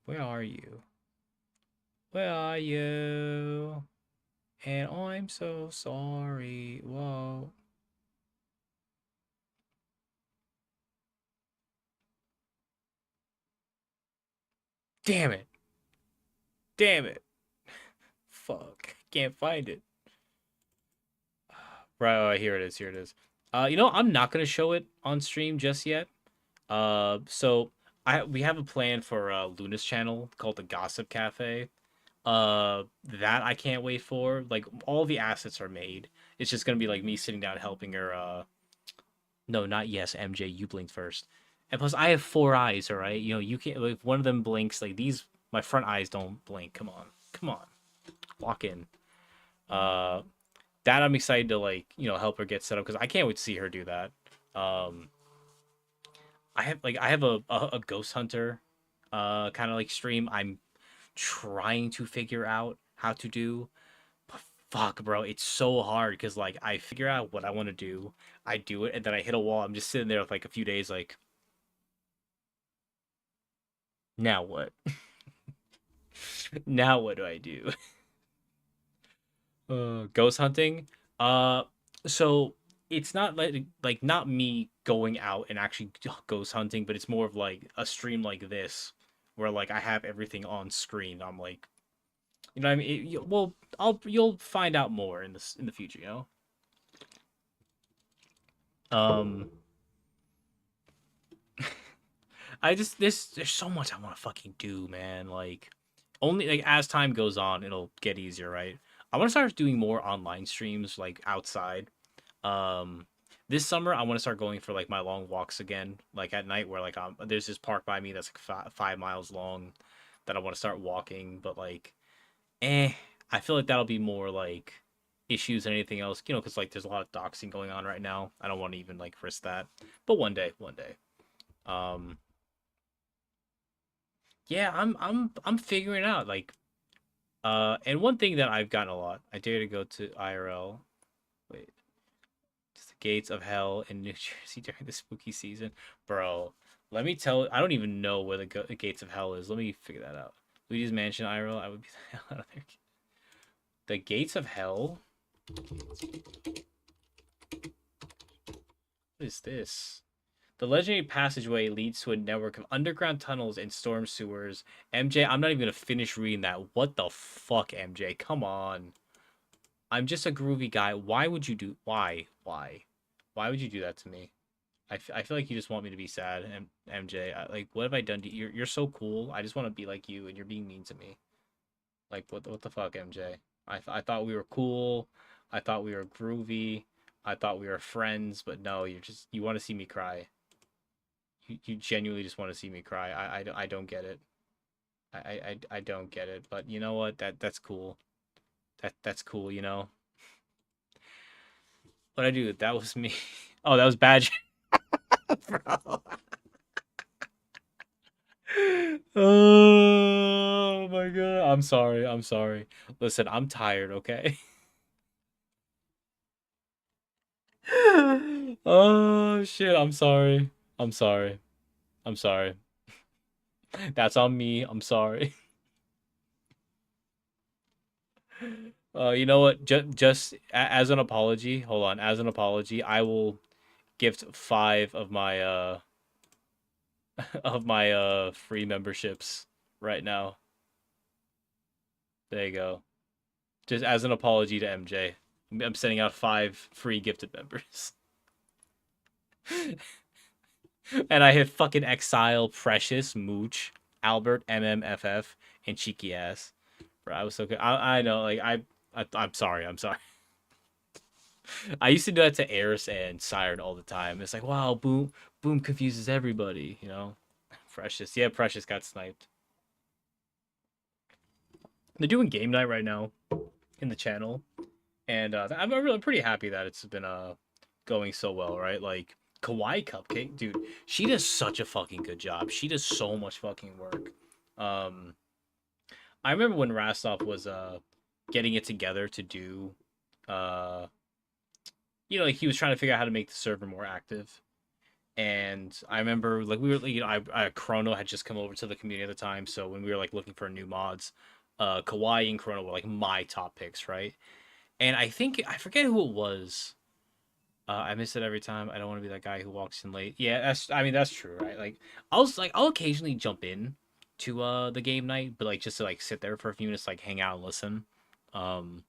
where are you? Where are you? And I'm so sorry. Whoa. Damn it. Damn it. Fuck. Can't find it. Right, here it is. Here it is. I'm not gonna show it on stream just yet. So we have a plan for Luna's channel called the Gossip Cafe. That I can't wait for. Like all the assets are made. It's just gonna be like me sitting down helping her. No, not yes, MJ. You blinked first. And plus, I have four eyes. All right, you can't. If one of them blinks, like these, my front eyes don't blink. Come on, come on, walk in. Uh, that I'm excited to help her get set up because I can't wait to see her do that. Um, I have a ghost hunter, kind of like stream. I'm trying to figure out how to do. But fuck, bro, it's so hard because like I figure out what I want to do, I do it, and then I hit a wall. I'm just sitting there with like a few days, like now what? Now what do I do? Ghost hunting. Uh, so it's not like not me going out and actually ghost hunting, but it's more of like a stream like this, where like I have everything on screen. I'm like, what I mean? Well, you'll find out more in the future, you know. Um, I just there's so much I want to fucking do, man. Like, only like as time goes on, it'll get easier, right? I want to start doing more online streams, like outside. Um, this summer I want to start going for like my long walks again, like at night, where like there's this park by me that's like 5 miles long, that I want to start walking. But like, eh, I feel like that'll be more like issues than anything else, because like there's a lot of doxing going on right now. I don't want to even like risk that. But one day. Um, yeah, I'm figuring out like and one thing that I've gotten a lot. I dare to go to IRL. Wait, it's the gates of hell in New Jersey during the spooky season, bro. Let me tell. I don't even know where the gates of hell is. Let me figure that out. Luigi's Mansion IRL. I would be the hell out of there. The gates of hell. What is this? The legendary passageway leads to a network of underground tunnels and storm sewers. MJ, I'm not even gonna finish reading that. What the fuck, MJ? Come on. I'm just a groovy guy. Why would you do? Why would you do that to me? I feel like you just want me to be sad, MJ. Like, what have I done to you? You're so cool. I just want to be like you, and you're being mean to me. Like, what the fuck, MJ? I thought we were cool. I thought we were groovy. I thought we were friends, but no, you want to see me cry. You genuinely just want to see me cry. I don't get it. I don't get it. But you know what? That's cool. That's cool. You know what I do? That was me. Oh, that was Badger. Bro. Oh my god. I'm sorry. I'm sorry. Listen, I'm tired. Okay. Oh shit. I'm sorry. I'm sorry. I'm sorry. That's on me. I'm sorry. You know what? Just as an apology, hold on. As an apology, I will gift 5 of my free memberships right now. There you go. Just as an apology to MJ. I'm sending out 5 free gifted members. And I hit fucking Exile, Precious, Mooch, Albert, MMFF, and Cheeky Ass. Bro, I was so good. I know, like I'm sorry. I'm sorry. I used to do that to Eris and Siren all the time. It's like, wow, boom confuses everybody, you know? Precious. Yeah, Precious got sniped. They're doing game night right now in the channel. And I'm really pretty happy that it's been going so well, right? Like Kawaii Cupcake, dude, she does such a fucking good job. She does so much fucking work. Um I remember when Rastov was getting it together to do like he was trying to figure out how to make the server more active. And I remember like we were like, Chrono had just come over to the community at the time, so when we were like looking for new mods, Kawaii and Chrono were like my top picks, right? And I think I forget who it was. I miss it every time. I don't want to be that guy who walks in late. Yeah, that's true, right? Like I'll occasionally jump in to the game night, but like just to like sit there for a few minutes, like hang out and listen. Um,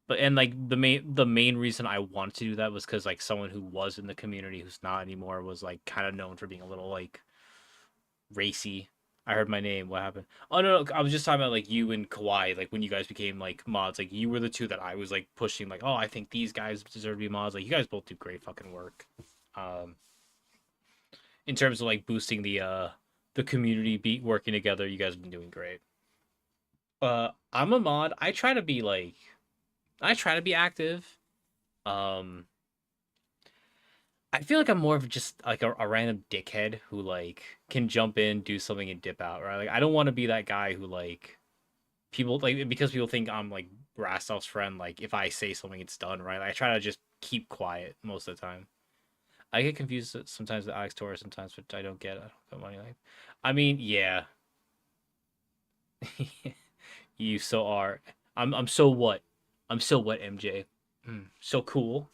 but and like the main reason I wanted to do that was because like someone who was in the community who's not anymore was like kind of known for being a little like racy. I heard my name. What happened? Oh no, I was just talking about like you and Kawhi. Like when you guys became like mods, like you were the two that I was like pushing. Like, oh, I think these guys deserve to be mods. Like you guys both do great fucking work. Um, in terms of like boosting the community, beat working together, you guys have been doing great. I'm a mod. I try to be active. Um, I feel like I'm more of just like a random dickhead who like can jump in, do something, and dip out, right? Like I don't want to be that guy who like people like because people think I'm like Rastov's friend. Like if I say something, it's done, right? Like, I try to just keep quiet most of the time. I get confused sometimes with Alex Torres, sometimes, but I don't get. I don't got money like. I mean, yeah, you so are. I'm so what? I'm so what, MJ? So cool.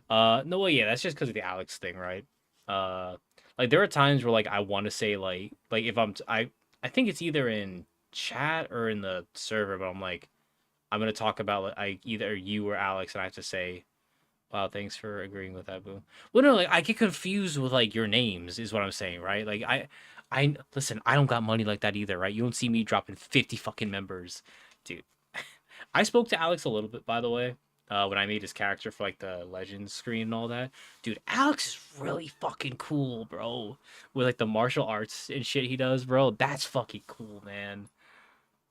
No, well, yeah, that's just because of the Alex thing, right? Uh, like there are times where like I want to say like if I think it's either in chat or in the server, but I'm like I'm gonna talk about like either you or Alex, and I have to say, wow, thanks for agreeing with that, boo. Well, no, like I get confused with like your names, is what I'm saying, right? Like I listen, I don't got money like that either, right? You don't see me dropping 50 fucking members, dude. I spoke to Alex a little bit, by the way, when I made his character for like the Legends screen and all that. Dude, Alex is really fucking cool, bro. With like the martial arts and shit he does, bro. That's fucking cool, man.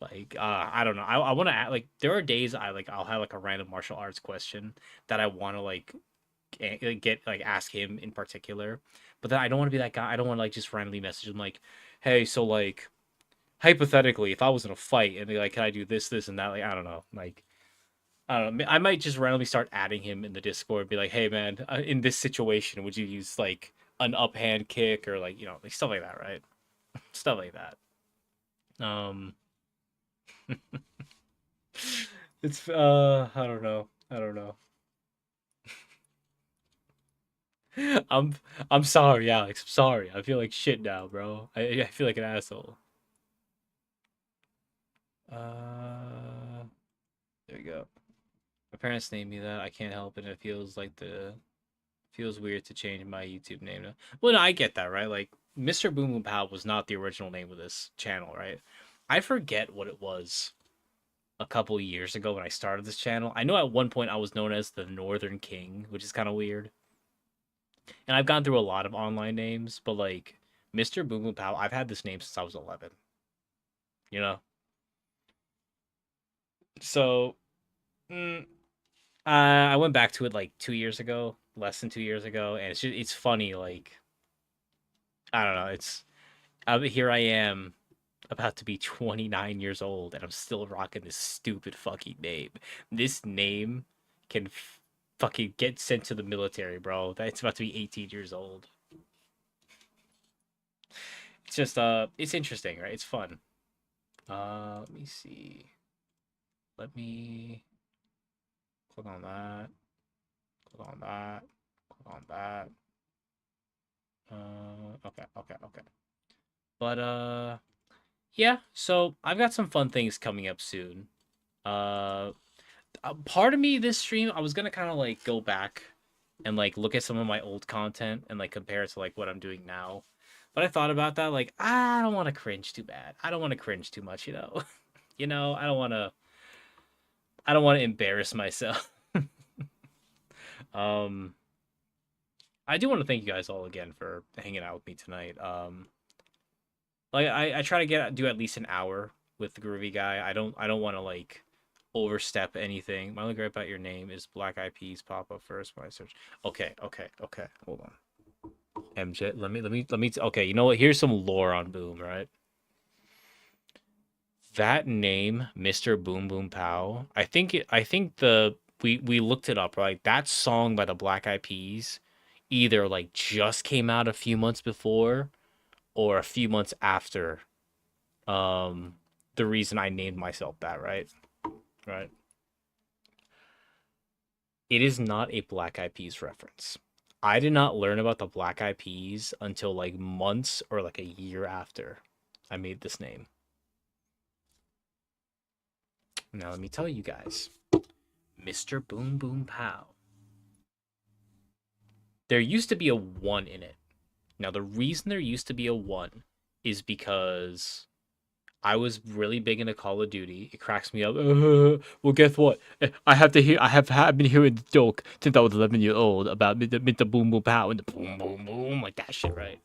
Like, I don't know. I want to like. There are days I'll have like a random martial arts question that I want to like get like ask him in particular, but then I don't want to be that guy. I don't want to like just randomly message him like, hey, so like hypothetically, if I was in a fight and be like, can I do this, this, and that? Like, I don't know. Like, I don't know. I might just randomly start adding him in the Discord, be like, hey man, in this situation, would you use like an uphand kick or like like stuff like that, right? Stuff like that. Um, it's I don't know. I don't know. I'm I'm sorry, Alex. I'm sorry. I feel like shit now, bro. I feel like an asshole. Uh, there you go. My parents named me that. I can't help it. It feels weird to change my YouTube name now. Well, no, I get that, right? Like Mr. Boom Boom Pow was not the original name of this channel, right? I forget what it was a couple years ago when I started this channel. I know at one point I was known as the Northern King, which is kind of weird. And I've gone through a lot of online names, but like Mr. Boom Boom Pow, I've had this name since I was 11. You know, so mm, I went back to it like 2 years ago, less than 2 years ago, and it's funny. Like I don't know, here I am about to be 29 years old, and I'm still rocking this stupid fucking name. This name can fucking get sent to the military, bro. That's about to be 18 years old. It's just it's interesting, right? It's fun. Let me see. Let me click on that. Click on that. Click on that. Okay, okay, okay. But yeah. So I've got some fun things coming up soon. Uh, part of me this stream, I was gonna kind of like go back and like look at some of my old content and like compare it to like what I'm doing now. But I thought about that, like I don't want to cringe too bad. I don't want to cringe too much, you know. I don't want to. I don't want to embarrass myself. um, I do want to thank you guys all again for hanging out with me tonight. Like I try to do at least an hour with the Groovy Guy. I don't want to like overstep anything. My only gripe about your name is Black Eyed Peas pop up first when I search. Okay, okay, okay. Hold on. MJ, let me. Okay, you know what? Here's some lore on Boom. Right, that name, Mr. Boom Boom Pow. I think the we looked it up, right? That song by the Black Eyed Peas either like just came out a few months before or a few months after um the reason I named myself that, right? Right. It is not a Black Eyed Peas reference. I did not learn about the Black Eyed Peas until like months or like a year after I made this name. Now let me tell you guys, Mr. Boom Boom Pow. There used to be a 1 in it. Now the reason there used to be a 1 is because I was really big into Call of Duty. It cracks me up. Well, guess what? I have to hear. I've been hearing the joke since I was 11 years old about Mr. Boom Boom Pow and the boom boom boom like that shit, right?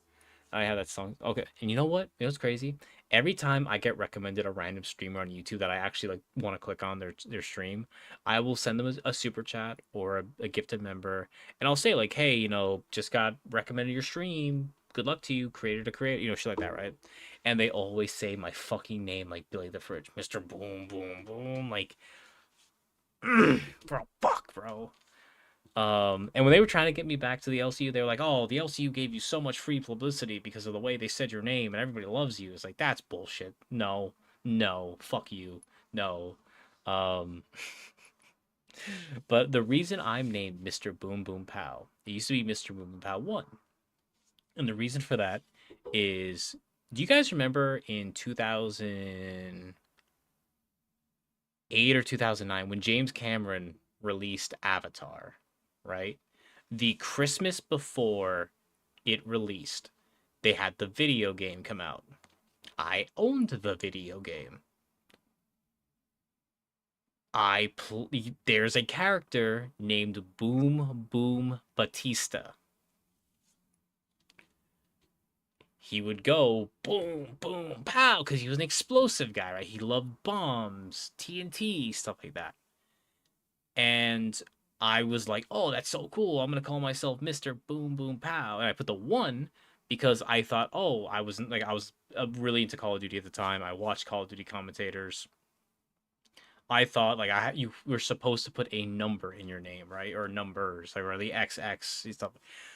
I have that song. Okay, and you know what? You know what's crazy? Every time I get recommended a random streamer on YouTube that I actually like want to click on their stream, I will send them a super chat or a gifted member, and I'll say like, hey, just got recommended your stream. Good luck to you, creator to creator, shit like that, right? And they always say my fucking name like Billy the Fridge, Mr. Boom Boom Boom, like, bro, fuck, bro. And when they were trying to get me back to the LCU, they were like, "Oh, the LCU gave you so much free publicity because of the way they said your name, and everybody loves you." It's like that's bullshit. No, no, fuck you, no. Um, but the reason I'm named Mr. Boom Boom Pow, it used to be Mr. Boom Boom Pow 1, and the reason for that is, do you guys remember in 2008 or 2009 when James Cameron released Avatar, right? The Christmas before it released, they had the video game come out. I owned the video game. There's a character named Boom Boom Batista. He would go boom boom pow because he was an explosive guy, right? He loved bombs, TNT, stuff like that. And I was like, "Oh, that's so cool! I'm gonna call myself Mister Boom Boom Pow." And I put the 1 because I thought, "Oh, I was really into Call of Duty at the time. I watched Call of Duty commentators. I thought like you were supposed to put a number in your name, right, or numbers, like or the XX stuff.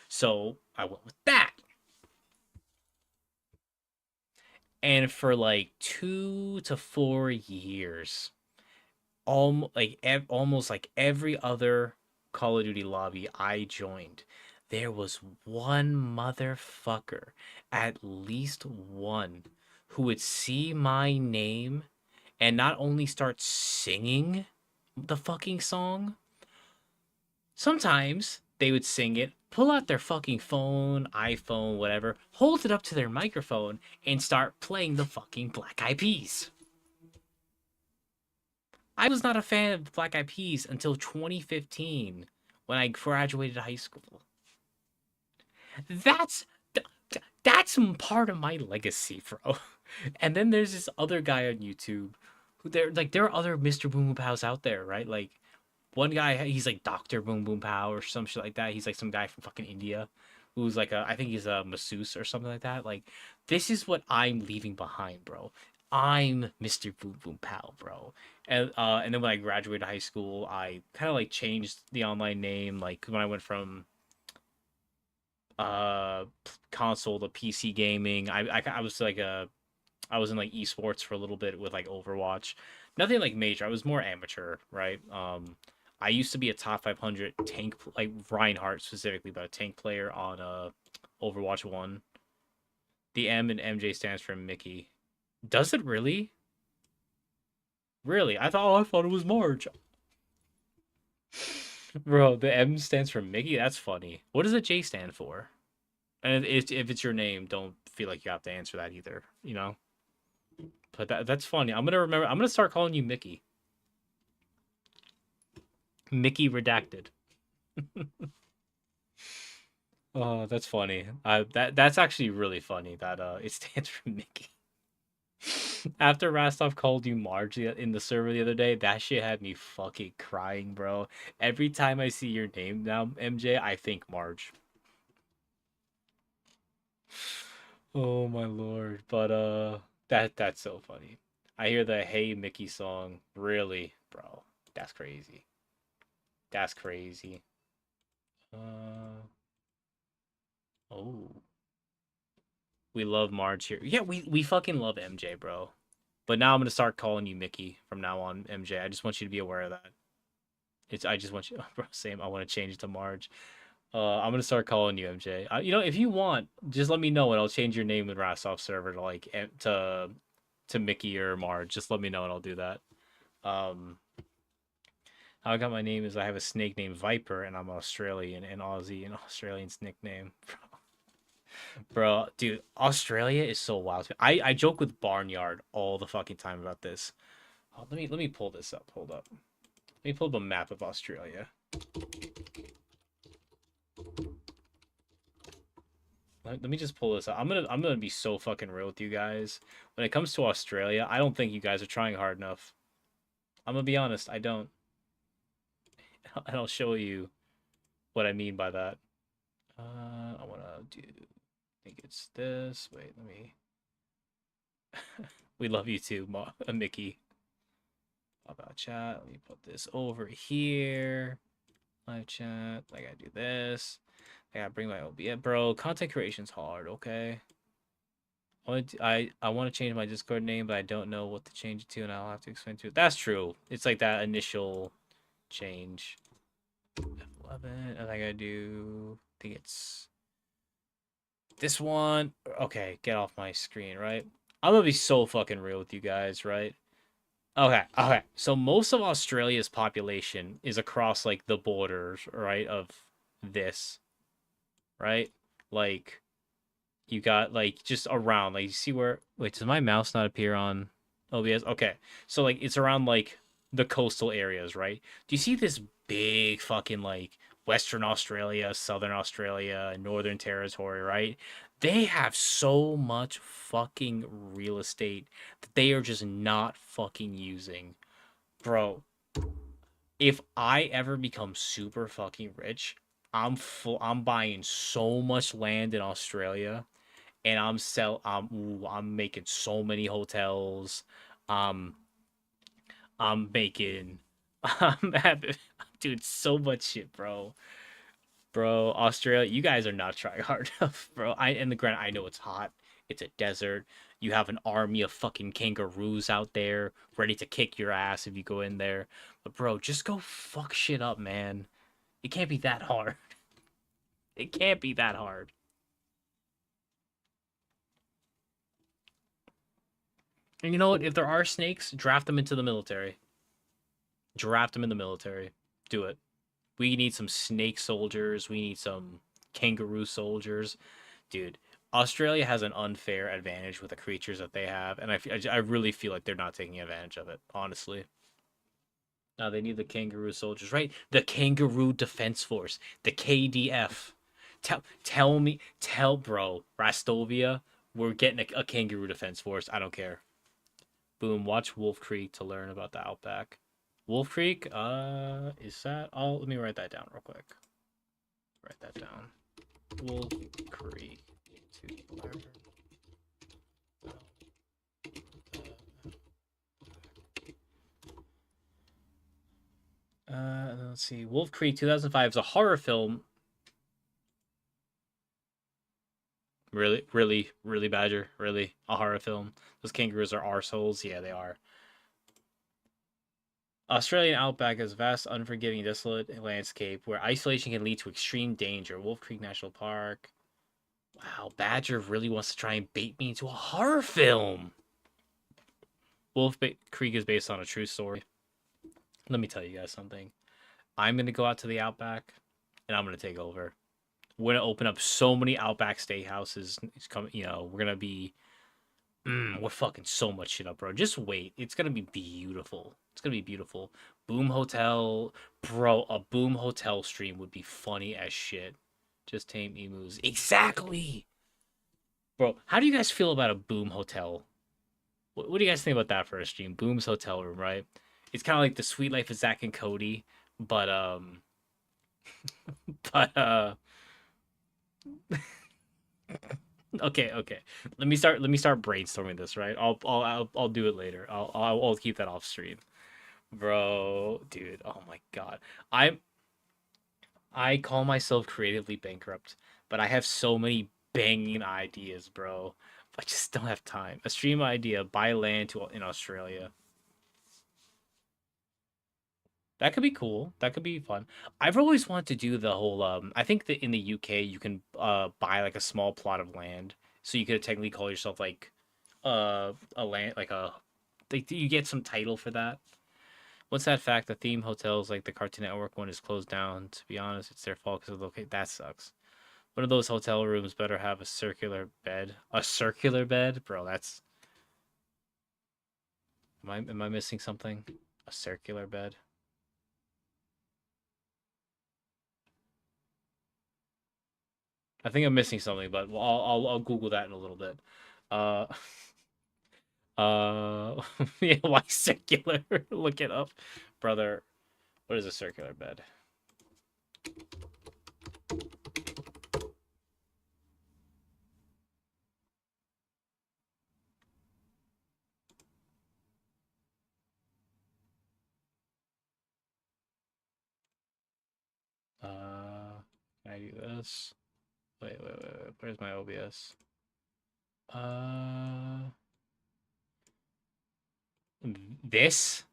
So I went with that. And for like 2 to 4 years, almost like every other Call of Duty lobby I joined, there was one motherfucker, at least one, who would see my name and not only start singing the fucking song, sometimes they would sing it, pull out their fucking phone, iPhone, whatever, hold it up to their microphone, and start playing the fucking Black Eyed Peas. I was not a fan of Black Eyed Peas until 2015 when I graduated high school. That's that's part of my legacy, bro. And then there's this other guy on YouTube who there are other Mr. Boom Boom Pows out there, right? Like one guy, he's like Dr. Boom Boom Pow or some shit like that. He's like some guy from fucking India who's like I think he's a masseuse or something like that. Like this is what I'm leaving behind, bro. I'm Mr. Boom Boom Pow, bro. And then when I graduated high school, I kind of like changed the online name. Like when I went from uh console to PC gaming, I was like I was in like esports for a little bit with like Overwatch. Nothing like major. I was more amateur, right? I used to be a top 500 tank, like Reinhardt specifically, but a tank player on Overwatch 1. The M in MJ stands for Mickey. Does it really? Really? I thought it was Marge. Bro, the M stands for Mickey? That's funny. What does the J stand for? And if it's your name, don't feel like you have to answer that either, you know? But that's funny. I'm gonna start calling you Mickey. Mickey redacted. Oh, that's funny. That's actually really funny that it stands for Mickey. After Rastov called you Marge in the server the other day, that shit had me fucking crying, bro. Every time I see your name now, MJ, I think Marge. Oh my lord. But that's so funny. I hear the Hey Mickey song. Really, bro. That's crazy. That's crazy. Uh, oh, we love Marge here. Yeah, we fucking love MJ, bro. But now I'm gonna start calling you Mickey from now on, MJ. I just want you to be aware of that. I just want you, bro. Same. I want to change it to Marge. I'm gonna start calling you MJ. If you want, just let me know and I'll change your name in Rastoff server to like to Mickey or Marge. Just let me know and I'll do that. Um, how I got my name is I have a snake named Viper and I'm Australian and Aussie and Australian's nickname. Bro, dude, Australia is so wild. I joke with Barnyard all the fucking time about this. Oh, let me pull this up. Hold up. Let me pull up a map of Australia. Let me just pull this up. I'm gonna be so fucking real with you guys. When it comes to Australia, I don't think you guys are trying hard enough. I'm gonna be honest, I don't. And I'll show you what I mean by that. I wanna do. I think it's this. Wait, let me. We love you too, Mickey. About chat. Let me put this over here. Live chat. I gotta do this. I gotta bring my OBS, bro. Content creation's hard. Okay. I want to change my Discord name, but I don't know what to change it to, and I'll have to explain to it. That's true. It's like that initial change. F11, and I gotta do. I think it's this one. Okay, get off my screen, right? I'm gonna be so fucking real with you guys, right? Okay. So most of Australia's population is across like the borders, right, of this, right? Like you got like just around, like you see where wait, does my mouse not appear on OBS? Okay. So like it's around like the coastal areas, right? Do you see this big fucking like Western Australia, Southern Australia, Northern Territory, right? They have so much fucking real estate that they are just not fucking using. Bro, if I ever become super fucking rich, I'm buying so much land in Australia and I'm making so many hotels. Um I'm making I'm having dude so much shit, bro. Bro, Australia, you guys are not trying hard enough, bro. And the granted, I know it's hot. It's a desert. You have an army of fucking kangaroos out there ready to kick your ass if you go in there. But bro, just go fuck shit up, man. It can't be that hard. It can't be that hard. And you know what? If there are snakes, draft them into the military. Draft them in the military. Do it. We need some snake soldiers. We need some kangaroo soldiers. Dude, Australia has an unfair advantage with the creatures that they have, and I really feel like they're not taking advantage of it, honestly. Now they need the kangaroo soldiers, right? The Kangaroo Defense Force, the KDF. Tell bro, Rastovia, we're getting a kangaroo defense force. I don't care. Boom, watch Wolf Creek to learn about the outback. Wolf Creek, is that? Oh, let me write that down real quick. Write that down. Wolf Creek to learn. Let's see. Wolf Creek 2005 is a horror film. Really, Badger? Really? A horror film? Those kangaroos are arseholes? Yeah, they are. Australian outback is a vast, unforgiving, desolate landscape where isolation can lead to extreme danger. Wolf Creek National Park. Wow, Badger really wants to try and bait me into a horror film. Creek is based on a true story. Let me tell you guys something. I'm going to go out to the outback and I'm going to take over. We're going to open up so many outback steakhouses. It's coming, we're going to be we're fucking so much shit up, bro. Just wait. It's going to be beautiful. It's going to be beautiful. Boom Hotel, bro, a Boom Hotel stream would be funny as shit. Just tame emus. Exactly. Bro, how do you guys feel about a Boom Hotel? What do you guys think about that for a stream? Boom's hotel room, right? It's kind of like the Sweet Life of Zach and Cody, but but okay. Let me start brainstorming this, right? I'll do it later. I'll keep that off stream, bro. Dude, oh my god, I call myself creatively bankrupt, but I have so many banging ideas, bro. I just don't have time. A stream idea: buy land in Australia. That could be cool. That could be fun. I've always wanted to do the whole. I think that in the UK you can buy like a small plot of land, so you could technically call yourself like a land like a like you get some title for that. What's that fact? The theme hotels like the Cartoon Network one is closed down. To be honest, it's their fault because of the location. That sucks. One of those hotel rooms better have a circular bed. A circular bed, bro. That's am I missing something? A circular bed. I think I'm missing something, but I'll Google that in a little bit. Uh, yeah, why circular? Look it up, brother. What is a circular bed? Can I do this? Wait. Where's my OBS? Uh, this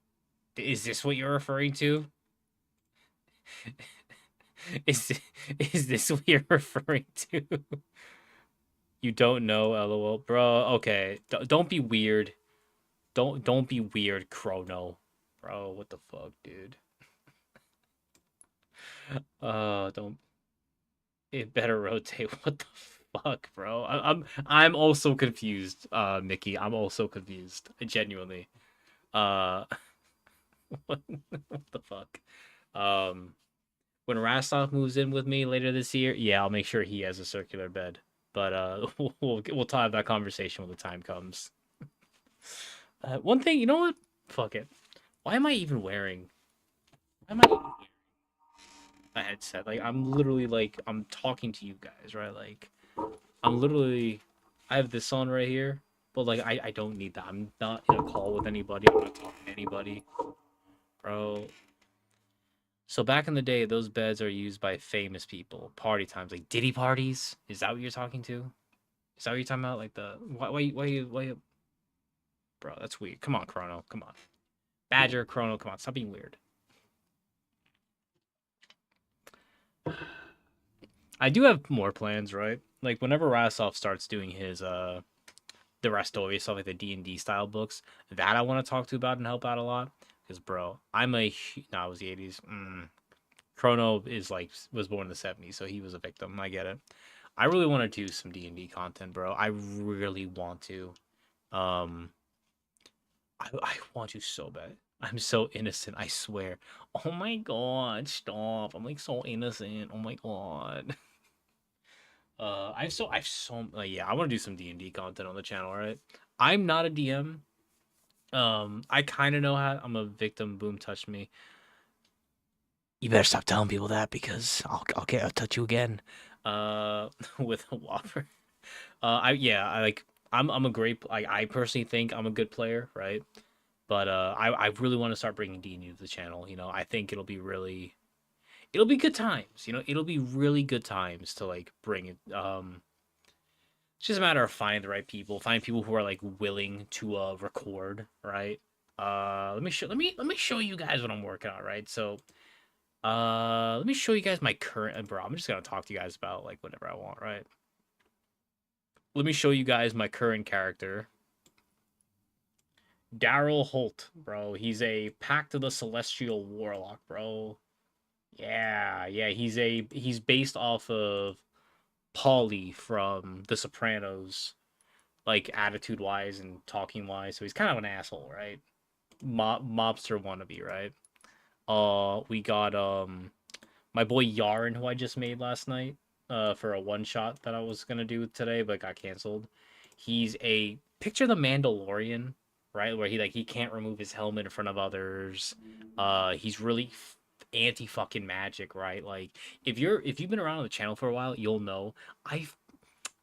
is this what you're referring to? Is is this what you're referring to? You don't know, lol, bro. Okay, don't be weird. Don't be weird, Chrono, bro. What the fuck, dude? Don't. It better rotate. What the fuck, bro? I'm also confused, Mickey. I'm also confused. Genuinely. Uh, what the fuck? Um, when Rastov moves in with me later this year, yeah, I'll make sure he has a circular bed. But we'll have that conversation when the time comes. One thing, you know what? Fuck it. Why am I even wearing? Why am I even wearing a headset? Like I'm literally like I'm talking to you guys, right? Like I'm literally I have this on right here, but like I don't need that. I'm not in a call with anybody. I'm not talking to anybody, bro. So back in the day, those beds are used by famous people. Party times, like Diddy parties. Is that what you're talking to? Is that what you're talking about? Like the why bro? That's weird. Come on, Chrono. Come on, Badger, Chrono. Come on, stop being weird. I do have more plans, right? Like whenever Rasov starts doing his the Rastoria stuff, like the D&D style books, that I want to talk to about and help out a lot. Because bro, no, it was the 80s. Chrono is like was born in the 70s, so he was a victim. I get it. I really want to do some D&D content, bro. I really want to. Um, I want to so bad. I'm so innocent, I swear. Oh my god, stop. I'm like so innocent. Oh my god. I've so yeah, I want to do some D&D content on the channel, right? I'm not a DM. I kind of know how I'm a victim. Boom touched me. You better stop telling people that because I'll touch you again. With a whopper. I like I'm a great like I personally think I'm a good player, right? But I really want to start bringing D&D to the channel. You know, I think it'll be good times. You know, it'll be really good times to like bring it. It's just a matter of finding the right people, find people who are like willing to record, right? Let me show you guys what I'm working on, right? So let me show you guys my current bro. I'm just gonna talk to you guys about like whatever I want, right? Let me show you guys my current character. Daryl Holt, bro. He's a Pact of the Celestial Warlock, bro. Yeah. He's based off of Paulie from The Sopranos, like attitude wise and talking wise. So he's kind of an asshole, right? Mobster wannabe, right? We got my boy Yarn, who I just made last night, for a one shot that I was gonna do today, but got canceled. He's a picture the Mandalorian, right? Where he can't remove his helmet in front of others. He's really anti fucking magic, right? Like if you've been around on the channel for a while, you'll know I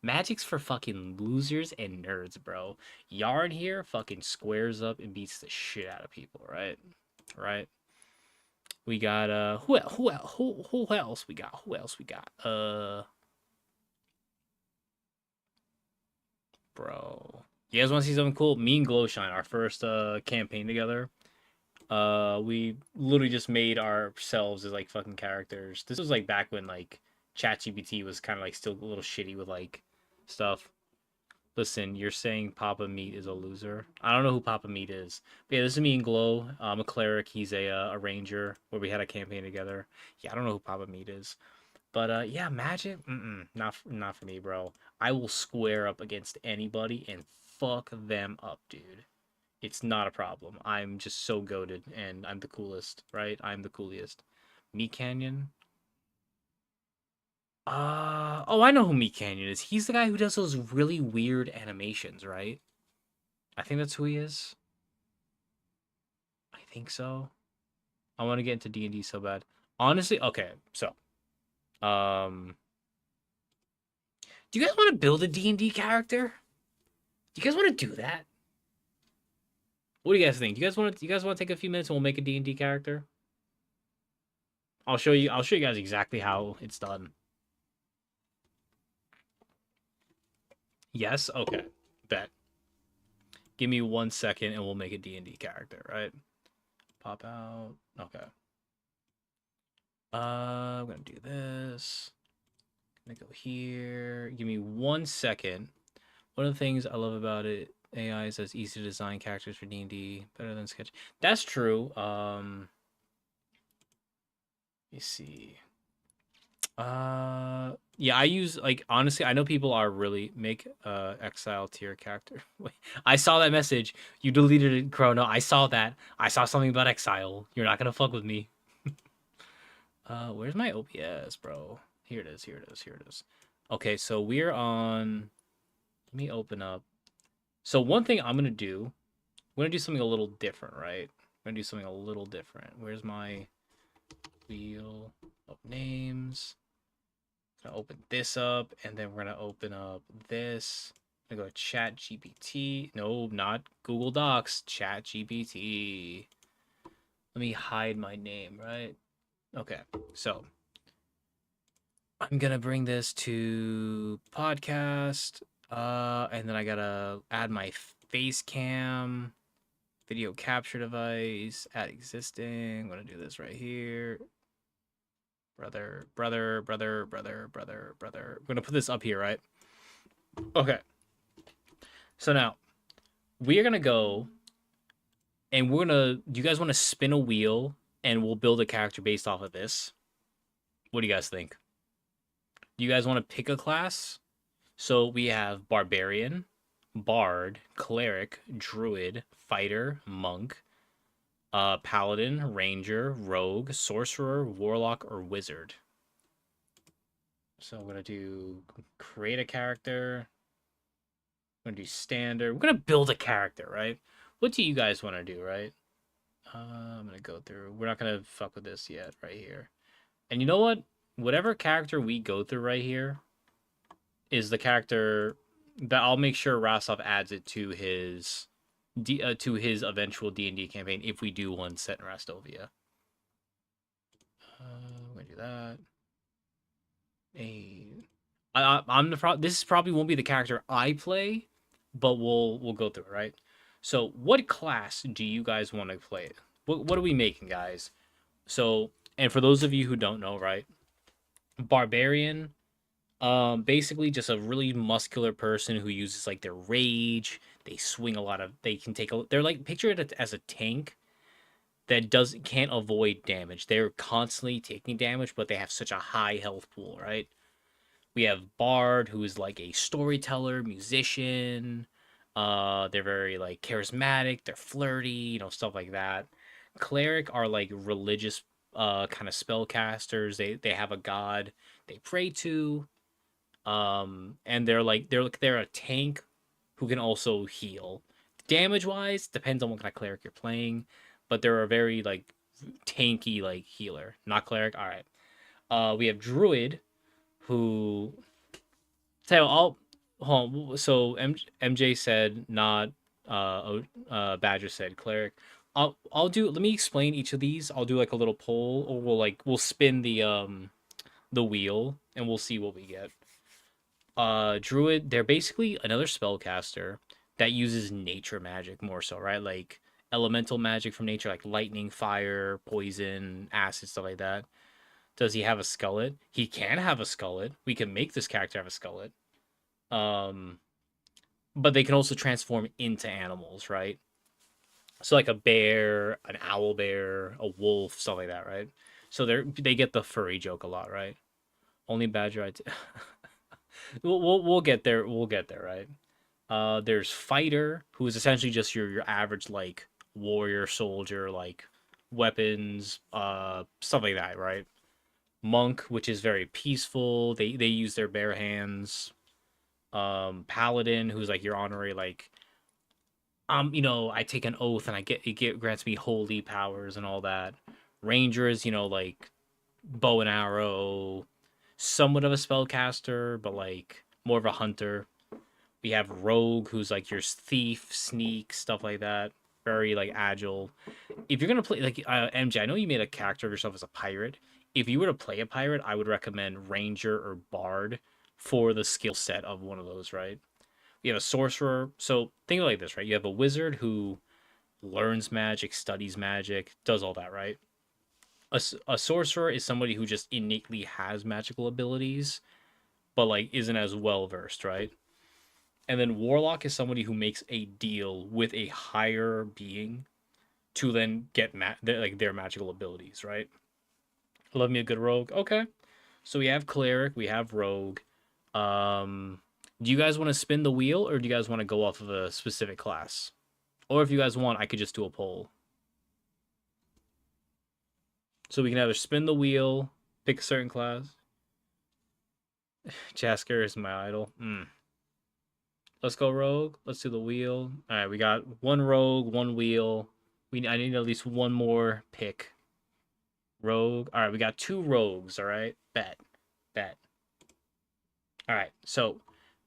magic's for fucking losers and nerds, bro. Yarn here fucking squares up and beats the shit out of people, right? Right? We got who else we got? Who else we got? Bro. You guys want to see something cool? Me and Glowshine, our first campaign together. We literally just made ourselves as like fucking characters. This was like back when like ChatGPT was kind of like still a little shitty with like stuff. Listen, you're saying Papa Meat is a loser. I don't know who Papa Meat is. But yeah, this is me and Glow. I'm a cleric. He's a ranger where we had a campaign together. Yeah, I don't know who Papa Meat is. But yeah, magic, not for me, bro. I will square up against anybody and fuck them up, dude. It's not a problem. I'm just so goated, and I'm the coolest, right? I'm the coolest. Meat Canyon. Oh, I know who Meat Canyon is. He's the guy who does those really weird animations, right? I think that's who he is. I think so. I want to get into D&D so bad. Honestly, okay, so um do you guys want to build a D&D character? Do you guys want to do that? What do you guys think? Do you guys want to take a few minutes and we'll make a D&D character? I'll show you guys exactly how it's done. Yes? Okay. Bet. Give me 1 second and we'll make a D&D character, right? Pop out. Okay. I'm gonna do this. Gonna go here. Give me 1 second. One of the things I love about it, AI is that it's easy to design characters for D&D, better than Sketch. That's true. Let me see. Yeah, I use like honestly, I know people are really make exile tier character. Wait, I saw that message. You deleted it, Chrono. I saw that. I saw something about exile. You're not gonna fuck with me. Where's my OPS, bro? Here it is. Here it is. Here it is. Okay, so we're on. Let me open up. So one thing I'm gonna do, I'm gonna do something a little different, right? I'm gonna do something a little different. Where's my wheel of names? I'm gonna open this up, and then we're gonna open up this. I'm gonna go to Chat GPT. No, not Google Docs. Chat GPT. Let me hide my name, right? Okay, so I'm gonna bring this to podcast. And then I gotta add my face cam, video capture device, add existing. I'm gonna do this right here. Brother. I'm gonna put this up here, right? Okay. So now we are gonna go and we're gonna. Do you guys want to spin a wheel and we'll build a character based off of this? What do you guys think? Do you guys want to pick a class? So we have barbarian, bard, cleric, druid, fighter, monk, paladin, ranger, rogue, sorcerer, warlock, or wizard. So I'm gonna do create a character. I'm gonna do standard. We're gonna build a character, right? What do you guys want to do, right? I'm gonna go through. We're not gonna fuck with this yet, right here. And you know what? Whatever character we go through right here is the character that I'll make sure Rasov adds it to his eventual D&D campaign if we do one set in Rastovia. I'm gonna do that. This probably won't be the character I play, but we'll go through it, right? So, what class do you guys want to play? What are we making, guys? So, and for those of you who don't know, right? Barbarian, basically just a really muscular person who uses like their rage. They swing a lot of. They can take a. They're like picture it as a tank that can't avoid damage. They're constantly taking damage, but they have such a high health pool, right? We have Bard, who is like a storyteller, musician. They're very like charismatic. They're flirty, stuff like that. Cleric are like religious, kind of spellcasters. They have a god they pray to. And they're a tank who can also heal. Damage wise, depends on what kind of cleric you're playing, but they're a very like tanky like healer, not cleric. All right. We have druid, who tell I'll hold on. So MJ said not Badger said cleric. I'll do. Let me explain each of these. I'll do like a little poll, or we'll spin the wheel and we'll see what we get. Druid, they're basically another spellcaster that uses nature magic more so, right? Like elemental magic from nature, like lightning, fire, poison, acid, stuff like that. Does he have a skullet? He can have a skullet. We can make this character have a skullet. Um, but they can also transform into animals, right? So like a bear, an owl bear, a wolf, stuff like that, right? So they get the furry joke a lot, right? Only badger we'll get there. We'll get there, right? There's fighter, who is essentially just your average like warrior soldier, like weapons, stuff like that, right? Monk, which is very peaceful. They use their bare hands. Paladin, who's like your honorary like I take an oath and grants me holy powers and all that. Rangers, like bow and arrow, somewhat of a spellcaster, but like more of a hunter. We have rogue, who's like your thief, sneak, stuff like that. Very like agile. If you're gonna play like MJ, I know you made a character of yourself as a pirate. If you were to play a pirate, I would recommend ranger or bard for the skill set of one of those, right? You have a sorcerer. So think of it like this, right? You have a wizard who learns magic, studies magic, does all that, right? A sorcerer is somebody who just innately has magical abilities, but like isn't as well versed, right? And then warlock is somebody who makes a deal with a higher being to then get their magical abilities, right? Love me a good rogue. Okay, so we have cleric, we have rogue. Do you guys want to spin the wheel, or do you guys want to go off of a specific class? Or if you guys want, I could just do a poll. So we can either spin the wheel, pick a certain class. Jasker is my idol. Let's go rogue. Let's do the wheel. All right, we got one rogue, one wheel. I need at least one more pick. Rogue. All right, we got two rogues. All right, bet. All right, so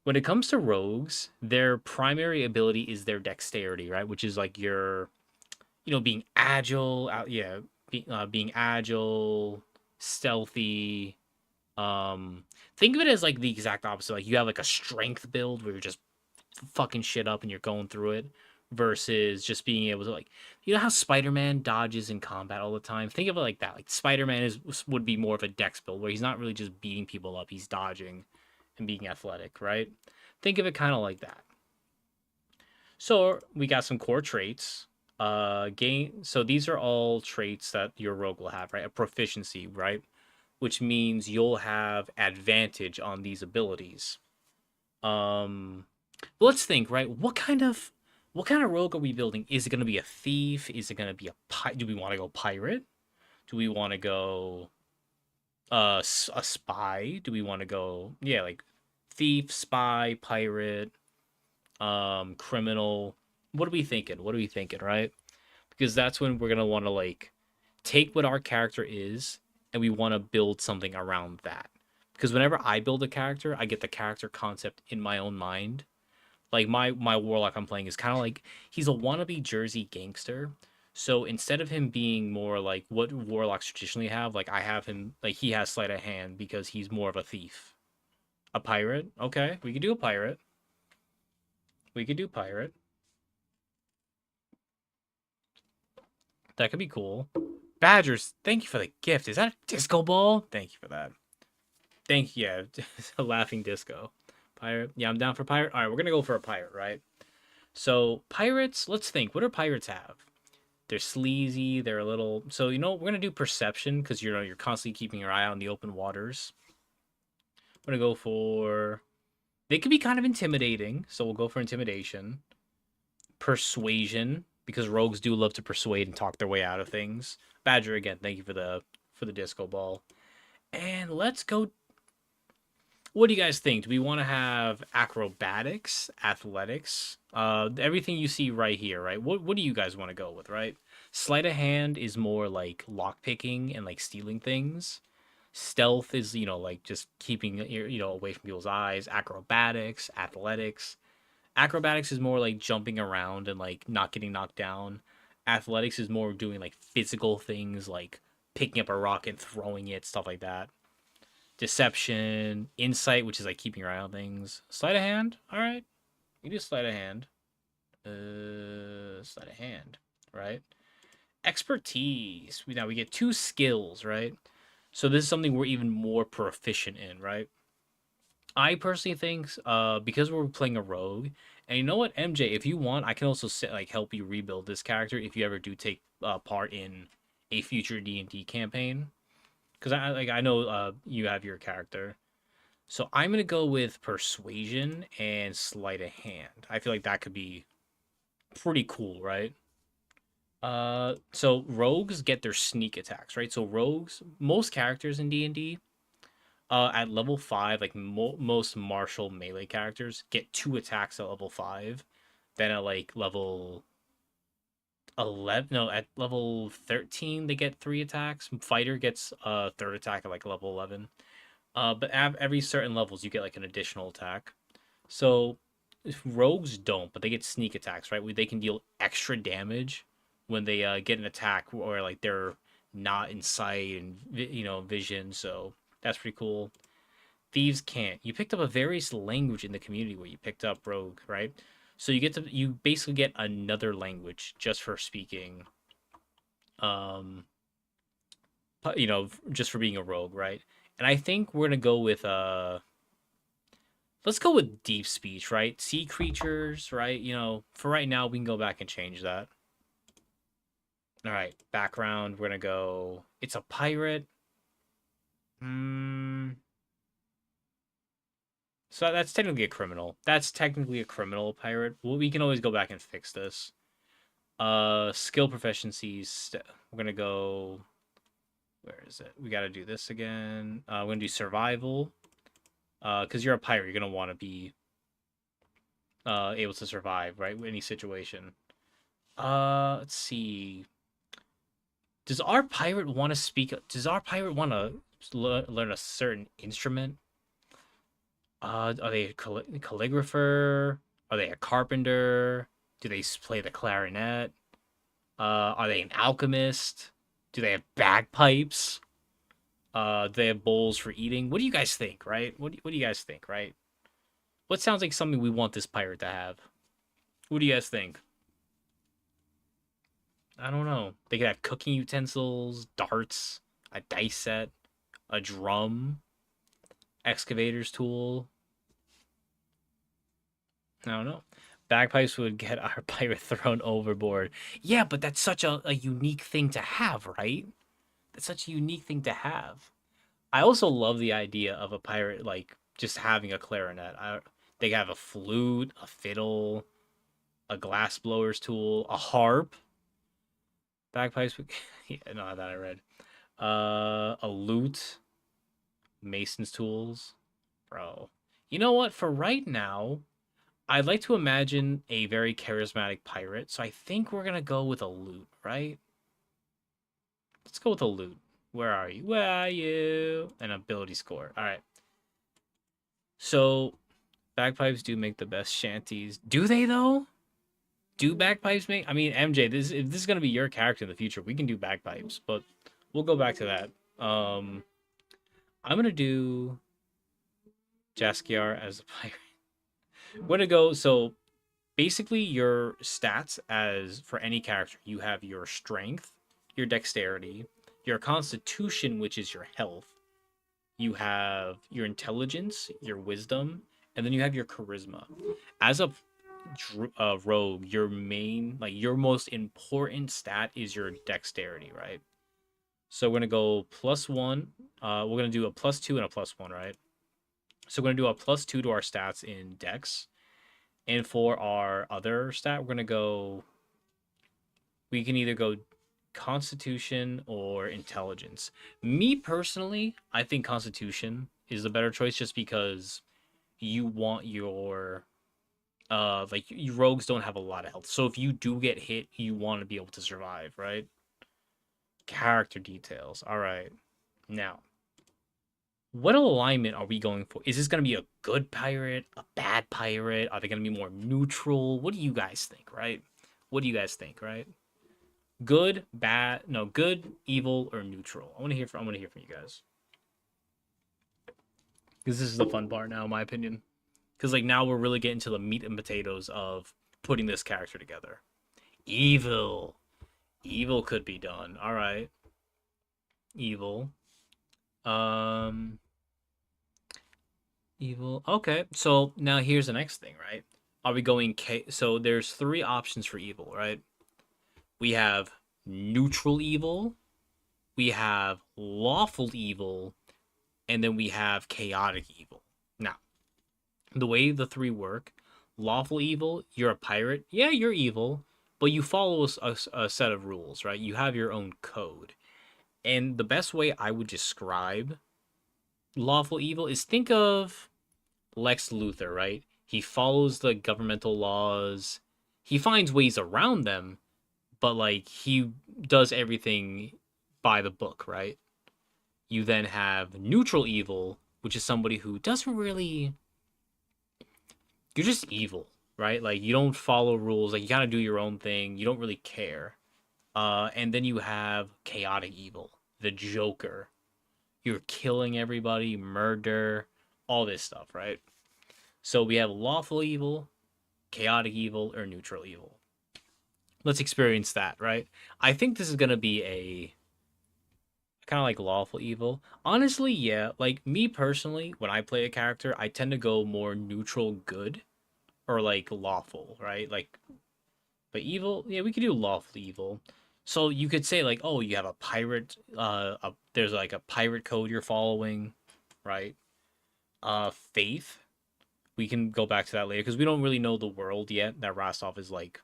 when it comes to rogues, their primary ability is their dexterity, right? Which is like your, being agile. Being agile, stealthy. Think of it as like the exact opposite. Like you have like a strength build where you're just fucking shit up and you're going through it, versus just being able to like, how Spider-Man dodges in combat all the time. Think of it like that. Like Spider-Man would be more of a dex build where he's not really just beating people up, he's dodging and being athletic, right? Think of it kind of like that. So we got some core traits. So these are all traits that your rogue will have, right? A proficiency, right? Which means you'll have advantage on these abilities. Let's think, right? What kind of rogue are we building? Is it going to be a thief? Is it going to be do we want to go pirate? Do we want to go a spy? Do we want to go like thief, spy, pirate, criminal? What are we thinking? Right? Because that's when we're going to want to like take what our character is and we want to build something around that. Because whenever I build a character, I get the character concept in my own mind. Like my warlock I'm playing is kind of like he's a wannabe Jersey gangster. So instead of him being more like what warlocks traditionally have, like I have him like he has sleight of hand because he's more of a thief. A pirate? Okay, we could do a pirate. That could be cool. Badgers, thank you for the gift. Is that a disco ball? Thank you for that. Thank you. Yeah, a laughing disco. Pirate. Yeah, I'm down for pirate. All right, we're going to go for a pirate, right? So, pirates, let's think. What do pirates have? They're sleazy. They're a little... So, we're going to do perception because, you're constantly keeping your eye out on the open waters. I'm going to go for... They could be kind of intimidating, so we'll go for intimidation. Persuasion, because rogues do love to persuade and talk their way out of things. Badger, again, thank you for the disco ball. And let's go... What do you guys think? Do we want to have acrobatics, athletics? Everything you see right here, right? What do you guys want to go with, right? Sleight of hand is more like lockpicking and like stealing things. Stealth is, like just keeping, away from people's eyes. Acrobatics, athletics. Acrobatics is more like jumping around and like not getting knocked down. Athletics is more doing like physical things like picking up a rock and throwing it, stuff like that. Deception, insight, which is like keeping your eye on things. Sleight of hand, all right. You do sleight of hand. Sleight of hand, right? Expertise. Now we get 2 skills, right? So this is something we're even more proficient in, right? I personally think, because we're playing a rogue, and you know what, MJ, if you want, I can also like help you rebuild this character if you ever do take part in a future D&D campaign, because I know you have your character, so I'm gonna go with persuasion and sleight of hand. I feel like that could be pretty cool, right? So rogues get their sneak attacks, right? So rogues, most characters in D&D, at level 5, like most martial melee characters get 2 attacks at level 5. Then at like level 11, no, at level 13 they get 3 attacks. Fighter gets a third attack at like level 11. But at every certain levels you get like an additional attack. So rogues don't, but they get sneak attacks, right? They can deal extra damage when they get an attack or like they're not in sight and vision. So that's pretty cool. Thieves can't. You picked up a various language in the community where you picked up rogue, right? So you basically get another language just for speaking, um, just for being a rogue, right? And I think we're gonna go with let's go with deep speech, right? Sea creatures, right? For right now we can go back and change that. All right, background. We're gonna go. It's a pirate. Hmm. So that's technically a criminal. That's technically a criminal pirate. Well, we can always go back and fix this. Skill proficiencies. We're gonna go. Where is it? We gotta do this again. We're gonna do survival. Because you're a pirate, you're gonna want to be able to survive, right? Any situation. Let's see. Does our pirate want to speak? Does our pirate want to learn a certain instrument? Are they a calligrapher? Are they a carpenter? Do they play the clarinet? Are they an alchemist? Do they have bagpipes? Do they have bowls for eating? What do you guys think, right? What do you guys think, right? What sounds like something we want this pirate to have? What do you guys think? I don't know. They could have cooking utensils, darts, a dice set, a drum, excavator's tool. I don't know. Bagpipes would get our pirate thrown overboard. Yeah, but that's such a unique thing to have, right? That's such a unique thing to have. I also love the idea of a pirate like just having a clarinet. They have a flute, a fiddle, a glass blower's tool, a harp, bagpipes. Yeah, no, that I read. A lute, mason's tools, bro. You know what? For right now, I'd like to imagine a very charismatic pirate, so I think we're gonna go with a lute, right? Let's go with a lute. Where are you? Where are you? An ability score. All right. So, bagpipes do make the best shanties. Do they though? Do bagpipes make? I mean, MJ, if this is gonna be your character in the future, we can do bagpipes, but we'll go back to that. I'm gonna do Jaskier as a pirate. I'm gonna go. So basically, your stats as for any character, you have your strength, your dexterity, your constitution, which is your health. You have your intelligence, your wisdom, and then you have your charisma. As a rogue, your most important stat is your dexterity, right? So we're gonna go +1. We're gonna do a +2 and a +1, right? So we're gonna do a +2 to our stats in Dex, and for our other stat, we're gonna go. We can either go Constitution or Intelligence. Me personally, I think Constitution is the better choice, just because you want your you rogues don't have a lot of health. So if you do get hit, you want to be able to survive, right? Character details. All right. Now, what alignment are we going for? Is this going to be a good pirate, a bad pirate? Are they going to be more neutral? What do you guys think, right? What do you guys think, right? Good, bad, no, good, evil, or neutral. I want to hear from you guys. Because this is the fun part now, in my opinion. Because like now we're really getting to the meat and potatoes of putting this character together. Evil. Evil could be done. All right. Evil. Um Evil. Okay. So now here's the next thing, right? Are we going so there's three options for evil, right? We have neutral evil, we have lawful evil, and then we have chaotic evil. Now, the way the three work, lawful evil, you're a pirate. Yeah, you're evil, but you follow a set of rules, right? You have your own code. And the best way I would describe lawful evil is think of Lex Luthor, right? He follows the governmental laws. He finds ways around them, but like he does everything by the book, right? You then have neutral evil, which is somebody who doesn't really, you're just evil, right? Like you don't follow rules, like you kind of do your own thing, you don't really care. And then you have chaotic evil, the Joker. You're killing everybody, murder, all this stuff, right? So we have lawful evil, chaotic evil, or neutral evil. Let's experience that, right? I think this is gonna be a kind of like lawful evil. Honestly, yeah. Like me personally, when I play a character, I tend to go more neutral good or like lawful, right? Like, but evil, yeah, we could do lawful evil. So you could say like, oh, you have a pirate. There's like a pirate code you're following, right? Faith. We can go back to that later because we don't really know the world yet that Rostov is like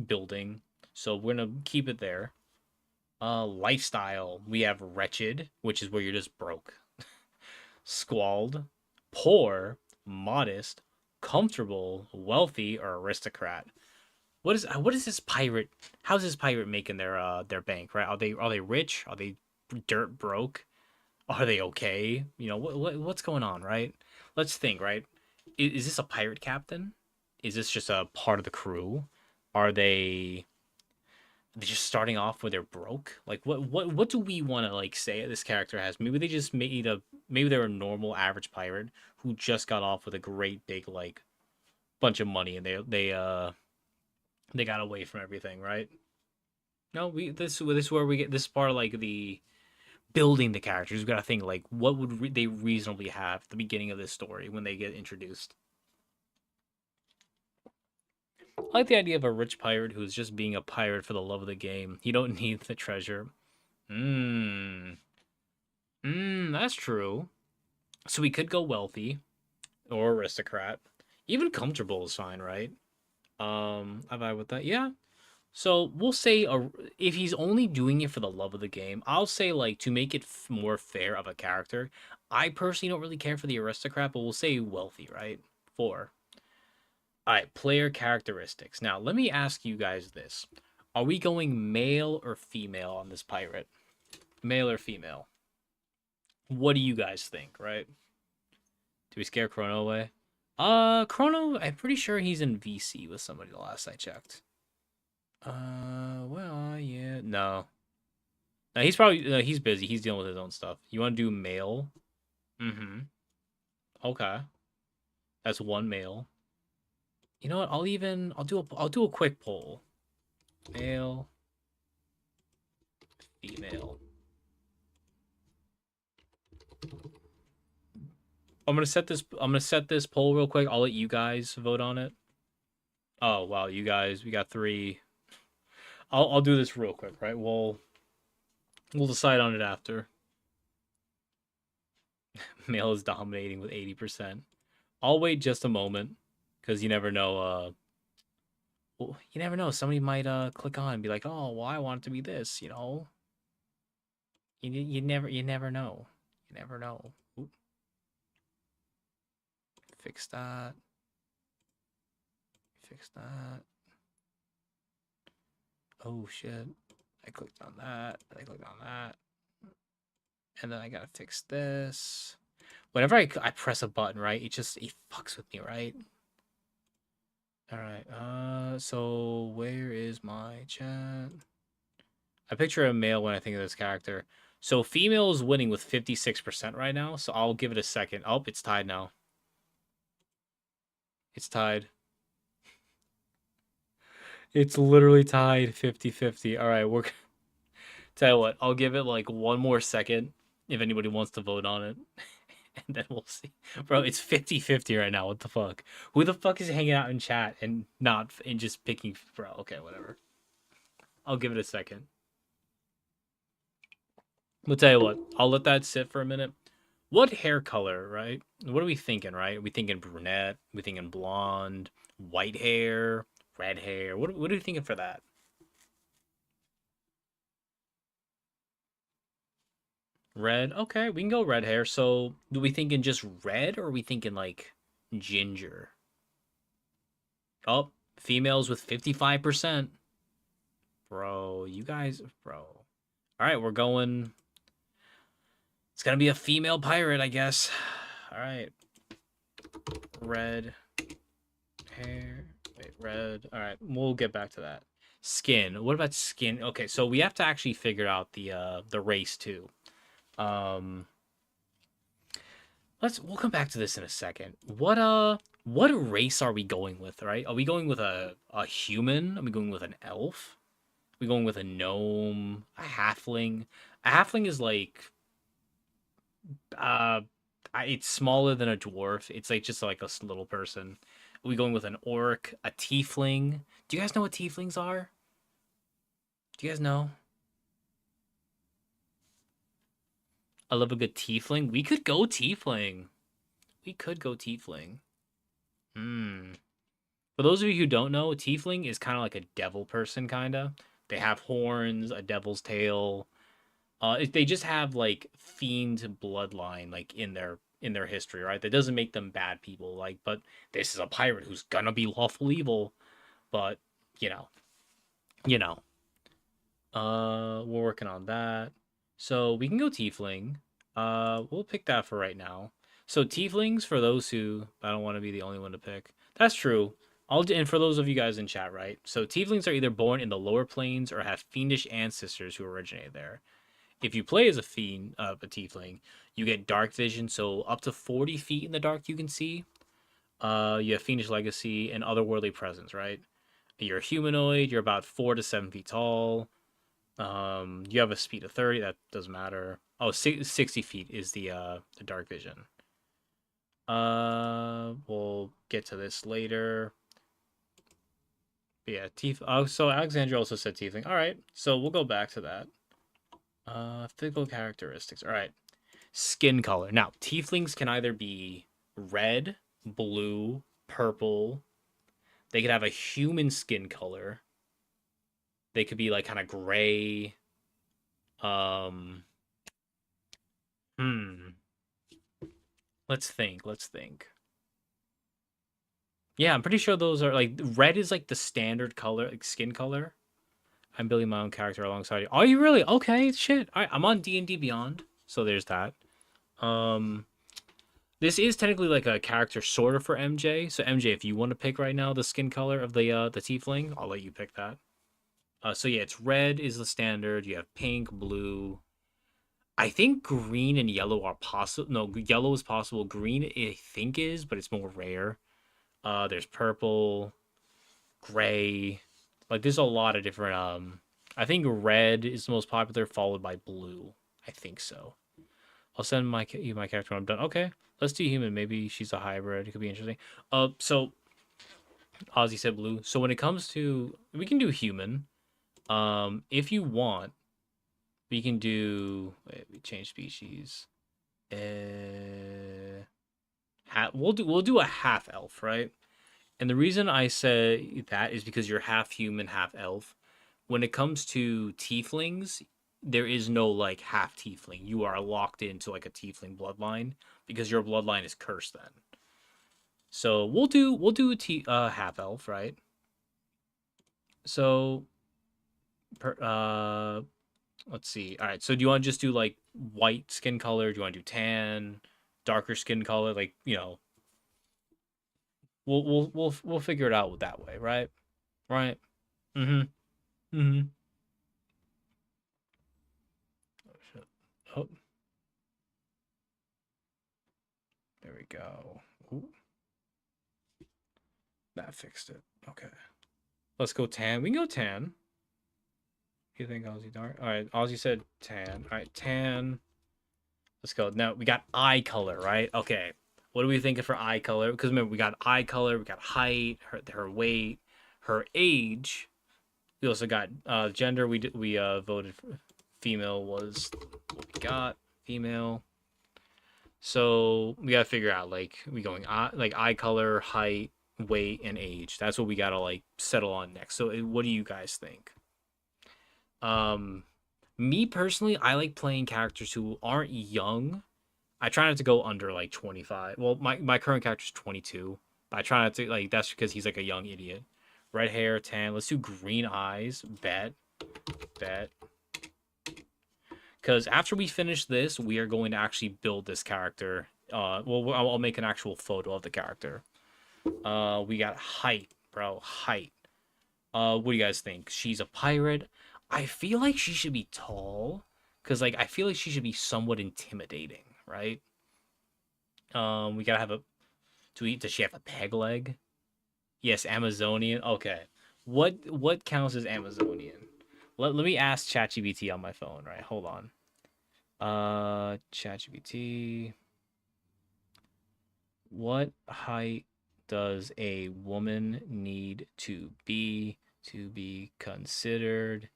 building. So we're gonna keep it there. Lifestyle. We have wretched, which is where you're just broke. Squalled, poor, modest, comfortable, wealthy, or aristocrat. What is this pirate? How's this pirate making their bank? Right? Are they rich? Are they dirt broke? Are they okay? You know what's going on? Right? Let's think. Right? Is this a pirate captain? Is this just a part of the crew? Are they just starting off where they're broke? Like what do we want to like say this character has? Maybe they just maybe they're a normal average pirate who just got off with a great big like bunch of money and they got away from everything, right? No, this is where we get this part of like the building the characters. We got to think like what would they reasonably have at the beginning of this story when they get introduced. I like the idea of a rich pirate who's just being a pirate for the love of the game. You don't need the treasure. Mmm. That's true. So we could go wealthy or aristocrat. Even comfortable is fine, right? I vibe with that. Yeah. So we'll say if he's only doing it for the love of the game, I'll say like to make it more fair of a character. I personally don't really care for the aristocrat, but we'll say wealthy, right? Four. All right, player characteristics. Now, let me ask you guys this. Are we going male or female on this pirate? Male or female? What do you guys think, right? Do we scare Chrono away? Chrono, I'm pretty sure he's in VC with somebody the last I checked. Well, yeah, no. No, he's probably he's busy. He's dealing with his own stuff. You want to do male? Mm-hmm. Okay. That's one male. You know what? I'll do a quick poll. Male, female. I'm gonna set this poll real quick. I'll let you guys vote on it. Oh wow, you guys, we got three. I'll do this real quick, right? We'll decide on it after. Male is dominating with 80%. I'll wait just a moment because you never know. Well, you never know. Somebody might click on and be like, "Oh, well, I want it to be this." You know, you never know. You never know. Oop, fix that. Fix that. Oh shit! I clicked on that. I clicked on that, and then I gotta fix this. Whenever I press a button, right, it fucks with me, right? All right. So where is my chat? I picture a male when I think of this character. So female is winning with 56% right now. So I'll give it a second. Oh, it's tied now. It's tied. It's literally tied 50-50. All right, we're tell you what, I'll give it like one more second if anybody wants to vote on it. And then we'll see. Bro, it's 50-50 right now. What the fuck? Who the fuck is hanging out in chat and not and just picking bro, okay, whatever. I'll give it a second. We'll tell you what, I'll let that sit for a minute. What hair color, right? What are we thinking, right? Are we thinking brunette? Are we thinking blonde? White hair? Red hair? What are we thinking for that? Red. Okay, we can go red hair. So, do we thinking just red or are we thinking like ginger? Oh, females with 55%. Bro, you guys, bro. All right, we're going. It's gonna be a female pirate, I guess. All right. Red hair. Wait, red. All right, we'll get back to that. Skin. What about skin? Okay, so we have to actually figure out the race too. Um, we'll come back to this in a second. What race are we going with, right? Are we going with a human? Are we going with an elf? Are we going with a gnome? A halfling? A halfling is like uh it's smaller than a dwarf. It's like just like a little person. Are we going with an orc, a tiefling? Do you guys know what tieflings are? Do you guys know? I love a good tiefling. We could go tiefling. We could go tiefling. Hmm. For those of you who don't know, a tiefling is kind of like a devil person, kind of. They have horns, a devil's tail. They just have like fiend bloodline, like in their history, right? That doesn't make them bad people. Like, but this is a pirate who's gonna be lawful evil. But you know, you know. We're working on that. So we can go tiefling. We'll pick that for right now. So tieflings, for those who I don't want to be the only one to pick. That's true. And for those of you guys in chat, right? So tieflings are either born in the lower planes or have fiendish ancestors who originated there. If you play as a fiend, a tiefling, you get dark vision, so up to 40 feet in the dark you can see. You have fiendish legacy and otherworldly presence, right? You're a humanoid. You're about 4 to 7 feet tall. You have a speed of 30. That doesn't matter. Oh, 60 feet is the dark vision. We'll get to this later. But yeah, Oh, so Alexandra also said tiefling. All right, so we'll go back to that. Physical characteristics. All right, skin color. Now, tieflings can either be red, blue, purple. They could have a human skin color. They could be like kind of gray. Um, hmm. Let's think. Let's think. Yeah, I'm pretty sure those are like red is like the standard color, like skin color. I'm building my own character alongside you. Are you really? Okay, shit. All right, I'm on D&D Beyond, so there's that. Um, this is technically like a character sorter for MJ. So MJ, if you want to pick right now the skin color of the tiefling, I'll let you pick that. So yeah, it's red is the standard. You have pink, blue. I think green and yellow are possible. No, yellow is possible. Green, I think is, but it's more rare. There's purple, gray. Like there's a lot of different. I think red is the most popular, followed by blue. I think so. I'll send my character when I'm done. Okay, let's do human. Maybe she's a hybrid. It could be interesting. So Ozzy said blue. So when it comes to, we can do human. If you want, we can do. Wait, we change species. We'll do a half elf, right? And the reason I say that is because you're half human, half elf. When it comes to tieflings, there is no like half tiefling. You are locked into like a tiefling bloodline because your bloodline is cursed then. So we'll do a half elf, right? So let's see. All right. So do you want to just do like white skin color? Do you want to do tan, darker skin color? Like, we'll figure it out that way, right? Right. Mm-hmm. Mm-hmm. Oh, there we go. Ooh, that fixed it. Okay. Let's go tan. We can go tan. You think Aussie dark? All right, Aussie said tan. All right, tan. Let's go. Now we got eye color, right? Okay. What are we thinking for eye color? Because remember, we got eye color, we got height, her weight, her age. We also got gender. We voted for female was what we got. Female. So we gotta figure out like we going like eye color, height, weight, and age. That's what we gotta like settle on next. So what do you guys think? Um, Me personally, I like playing characters who aren't young. I try not to go under like 25. Well, my current character's 22, but I try not to like that's because he's like a young idiot. Red hair, tan. Let's do green eyes. Bet. Because after we finish this, we are going to actually build this character. Well, I'll make an actual photo of the character. We got height, bro. Height. What do you guys think? She's a pirate. I feel like she should be tall, cause like I feel like she should be somewhat intimidating, right? We gotta have a. Does she have a peg leg? Yes, Amazonian. Okay. What counts as Amazonian? Let me ask ChatGPT on my phone. Right, hold on. ChatGPT. What height does a woman need to be considered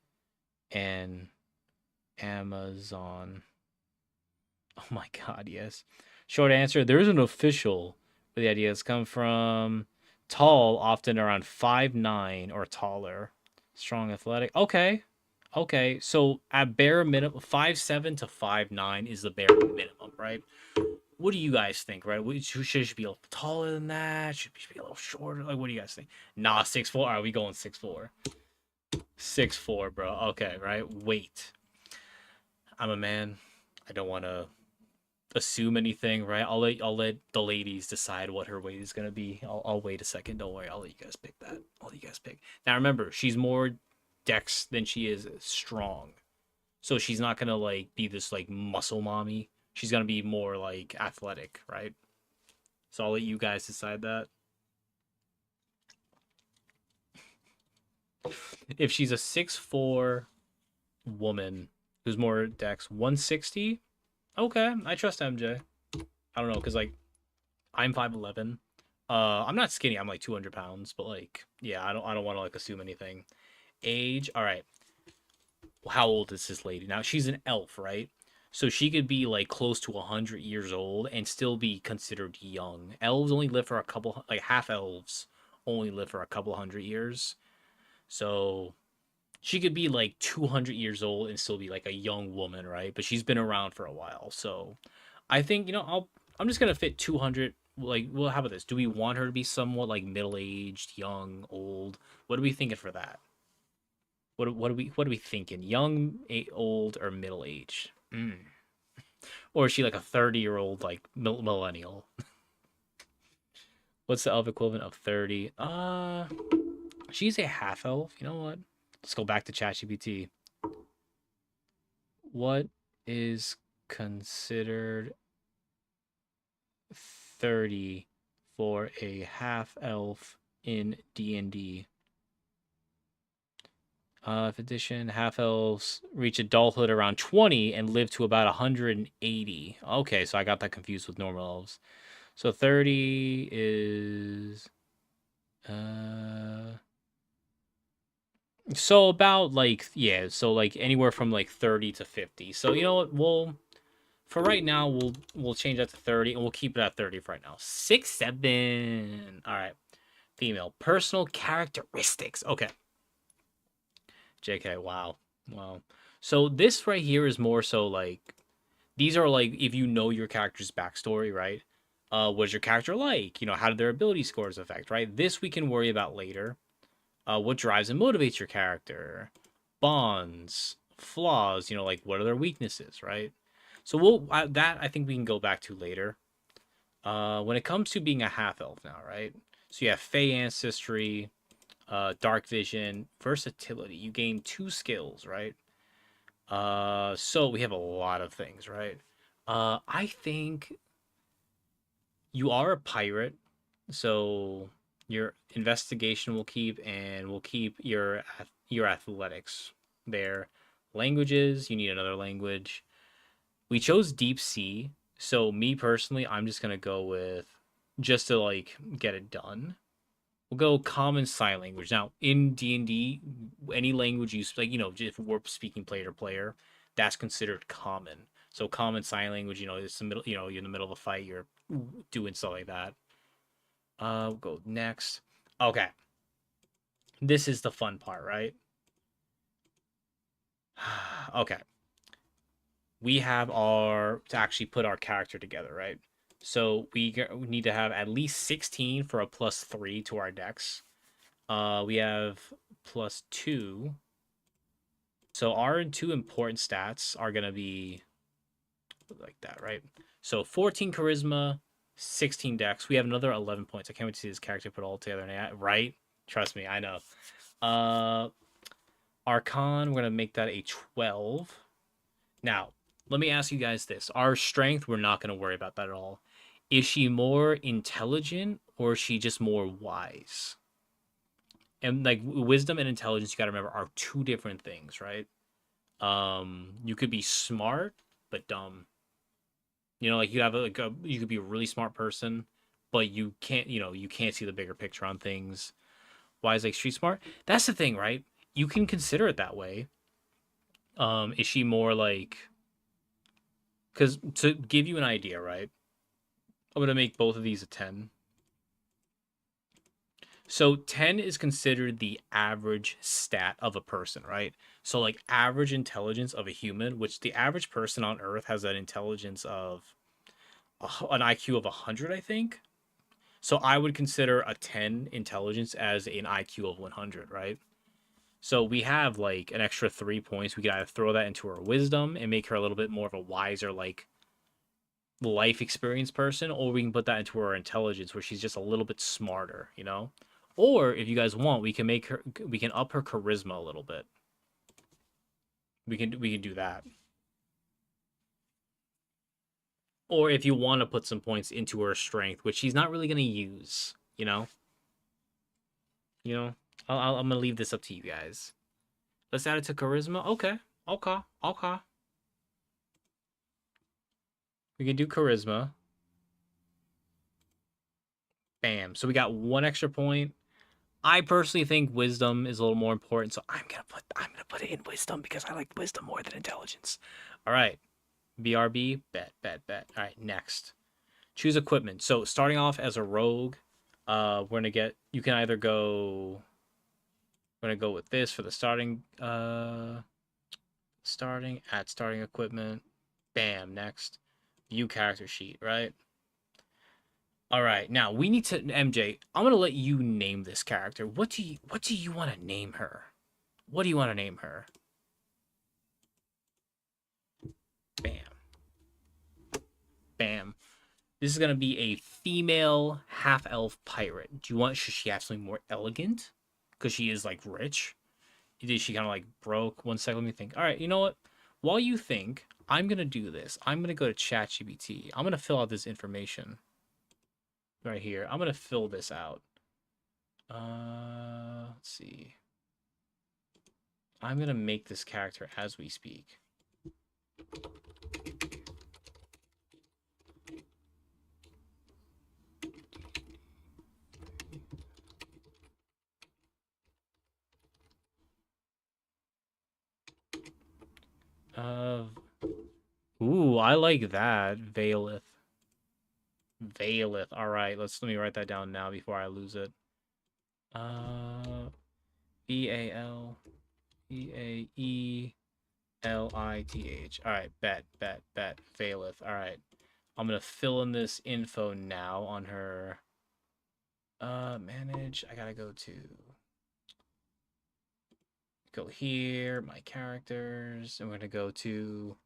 an Amazon? Oh my god, yes. Short answer, there is an official, but the ideas come from tall, often around 5'9" or taller. Strong athletic. Okay. Okay. So at bare minimum 5'7" to 5'9" is the bare minimum, right? What do you guys think, right? Should she be a little taller than that? Should she be a little shorter? Like, what do you guys think? Nah, 6'4". All right, we going 6'4". 6'4", bro. Okay, right. Weight. I'm a man. I don't want to assume anything, right? I'll let the ladies decide what her weight is gonna be. I'll wait a second. Don't worry. I'll let you guys pick that. I'll let you guys pick. Now remember, she's more dex than she is strong, so she's not gonna like be this like muscle mommy. She's gonna be more like athletic, right? So I'll let you guys decide that. If she's a 6'4" woman who's more dex, 160. Okay, I trust MJ. I don't know, cause like I'm 5'11". I'm not skinny. I'm like 200 pounds, but like, yeah, I don't want to like assume anything. Age. All right. How old is this lady? Now she's an elf, right? So she could be like close to 100 years old and still be considered young. Elves only live for a couple, like half elves only live for a couple hundred years. So she could be like 200 years old and still be like a young woman, right? But she's been around for a while. So I think, I'm just going to fit 200. Like, well, how about this? Do we want her to be somewhat like middle-aged, young, old? What are we thinking for that? What are we thinking? Young, old, or middle-aged? Or is she like a 30-year-old like millennial? What's the elf equivalent of 30? She's a half elf. You know what? Let's go back to ChatGPT. What is considered 30 for a half elf in D&D? Edition, half elves reach adulthood around 20 and live to about 180. Okay, so I got that confused with normal elves. So 30 is so about like, yeah, so like anywhere from like 30 to 50. So you know what? For right now, we'll change that to 30 and we'll keep it at 30 for right now. 6'7". All right. Female. Personal characteristics. Okay. JK, wow. Wow. So this right here is more so like these are like if you know your character's backstory, right? What's your character like? How did their ability scores affect, right? This we can worry about later. What drives and motivates your character? Bonds, flaws, like what are their weaknesses, right? So that I think we can go back to later. When it comes to being a half elf now, right? So you have Fey ancestry, dark vision, versatility. You gain 2 skills, right? So we have a lot of things, right? I think you are a pirate, so your investigation will keep, and will keep your athletics there. Languages, you need another language. We chose deep sea, so me personally, I'm just gonna go with, just to like get it done. We'll go common sign language. Now in D&D, any language you like, if we're speaking player to player, that's considered common. So common sign language, it's the middle. You're in the middle of a fight, you're doing stuff like that. We'll go next. Okay, this is the fun part, right? Okay, we have our to actually put our character together, right? So we need to have at least 16 for a +3 to our dex. We have +2. So our two important stats are gonna be like that, right? So 14 charisma, 16 dex. We have another 11 points. I can't wait to see this character put all together, right? Trust me, I know. Uh, Archon, we're gonna make that a 12. Now, let me ask you guys this: our strength, we're not gonna worry about that at all. Is she more intelligent, or is she just more wise? And like wisdom and intelligence, you gotta remember, are two different things, right? You could be smart but dumb. Like you could be a really smart person, but you can't see the bigger picture on things. Wise like street smart. That's the thing, right? You can consider it that way. Is she more like? Because to give you an idea, right? I'm gonna make both of these a 10. So 10 is considered the average stat of a person, right? So like average intelligence of a human, which the average person on Earth has an intelligence of an IQ of 100, I think. So I would consider a 10 intelligence as an IQ of 100, right? So we have like an extra 3 points. We could either throw that into her wisdom and make her a little bit more of a wiser, like life experience person, or we can put that into her intelligence where she's just a little bit smarter. Or if you guys want, we can up her charisma a little bit. We can do that. Or if you want to put some points into her strength, which she's not really gonna use. You know, I'm gonna leave this up to you guys. Let's add it to charisma. Okay, okay, okay. We can do charisma. Bam. So we got one extra point. I personally think wisdom is a little more important, so I'm gonna put it in wisdom because I like wisdom more than intelligence. All right, BRB, bet, bet, bet. All right, next, choose equipment. So starting off as a rogue, we're gonna get. You can either go. We're gonna go with this for the starting. Starting equipment. Bam. Next, view character sheet. Right. All right, now we need to MJ. I'm gonna let you name this character. What do you want to name her? What do you want to name her? Bam, bam. This is gonna be a female half elf pirate. Do you want? Should she have something more elegant? Because she is like rich. Is she kind of like broke? One second, let me think. All right, you know what? While you think, I'm gonna do this. I'm gonna go to ChatGPT. I'm gonna fill out this information right here. I'm gonna fill this out. Let's see. I'm gonna make this character as we speak. Uh, I like that. Veileth. All right, let me write that down now before I lose it. Veaelith. All right, bet. Veileth. All right, I'm gonna fill in this info now on her. Manage. I gotta go here, my characters, and we're gonna go to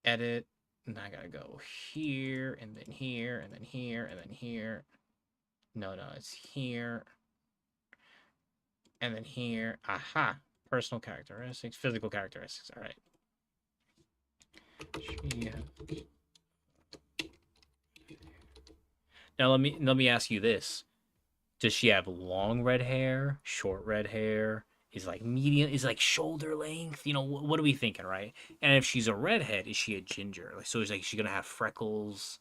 edit, and I gotta go here, and then here, and then here, and then here. No, it's here, and then here. Aha, Personal characteristics, physical characteristics. All right. She has... Now let me ask you this: does she have long red hair, short red hair? Is like medium? Is like shoulder length? You know, what are we thinking, right? And if she's a redhead, is she a ginger? Like, so is like she gonna have freckles?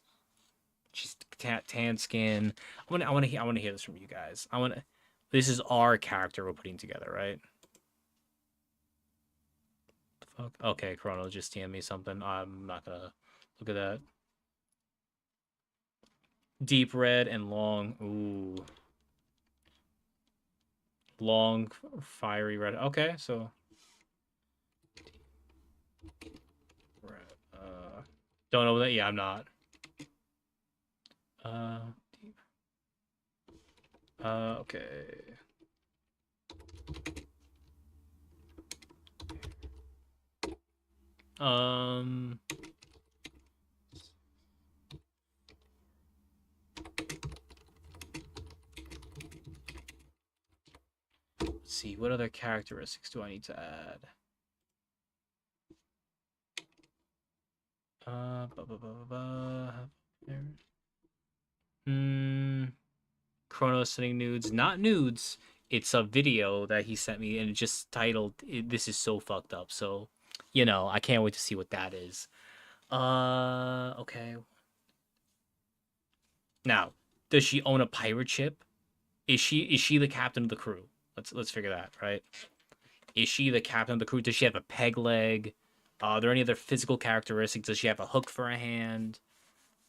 She's tan skin. I want to hear this from you guys. I want to. This is our character we're putting together, right? Fuck. Okay, Chrono just TM me something. I'm not gonna look at that. Deep red and long. Ooh. Long, fiery red. Okay, so. Red. Don't know that. Yeah, I'm not. Deep. Okay. Um. Let's see. What other characteristics do I need to add? Chrono sending nudes. Not nudes. It's a video that he sent me, and it just titled, "This is so fucked up." So, you know, I can't wait to see what that is. Okay. Now, does she own a pirate ship? Is she the captain of the crew? Let's figure that, right? Is she the captain of the crew? Does she have a peg leg? Are there any other physical characteristics? Does she have a hook for a hand?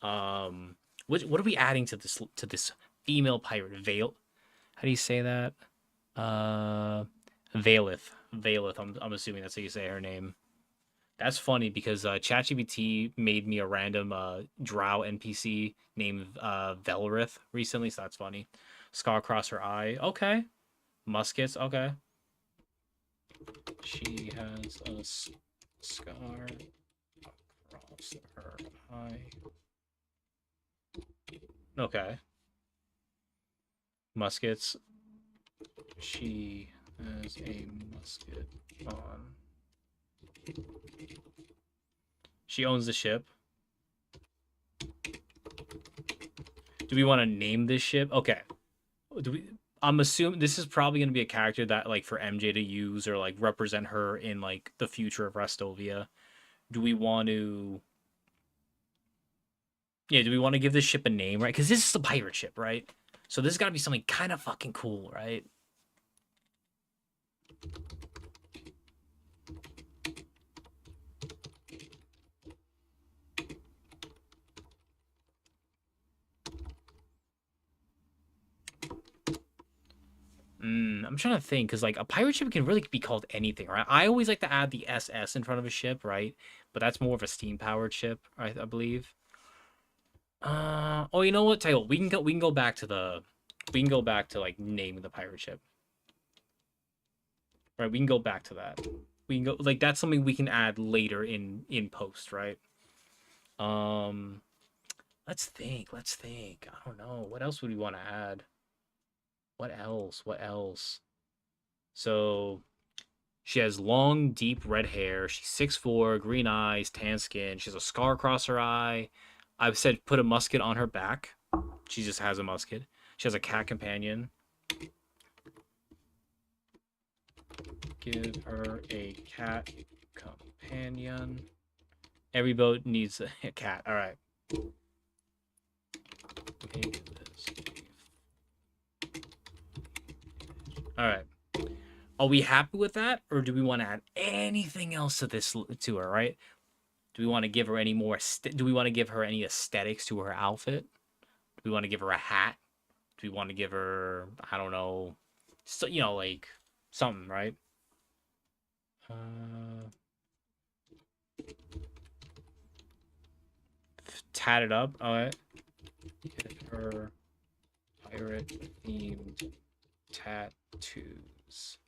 What are we adding to this female pirate? Veil? How do you say that? Valeth. Valeth. I'm assuming that's how you say her name. That's funny because ChatGPT made me a random drow NPC named Velrith recently, so that's funny. Scar across her eye. Okay. Muskets. Okay. She has a scar across her eye. Okay. Muskets. She has a musket on. She owns the ship. Do we want to name this ship? Okay. I'm assuming this is probably going to be a character that like for MJ to use or like represent her in like the future of Restovia. Do we want to do we want to give this ship a name, right? Because this is a pirate ship, right? So this has got to be something kind of fucking cool, right? I'm trying to think because like a pirate ship can really be called anything, right? I always like to add the SS in front of a ship, right? But that's more of a steam powered ship, I believe. Oh, you know what? Tell you what, we can go back to like naming the pirate ship. Right, we can go back to that. We can go like that's something we can add later in post, right? Let's think. I don't know. What else would we want to add? What else? So she has long, deep red hair. She's 6'4", green eyes, tan skin. She has a scar across her eye. I've said put a musket on her back. She just has a musket. She has a cat companion. Give her a cat companion. Every boat needs a cat. All right. All right. Are we happy with that, or do we want to add anything else to her? Right? Do we want to give her any more? Do we want to give her any aesthetics to her outfit? Do we want to give her a hat? Do we want to give her, I don't know, so, you know, like something, right? Tatted up. All right. Give her pirate themed tattoos.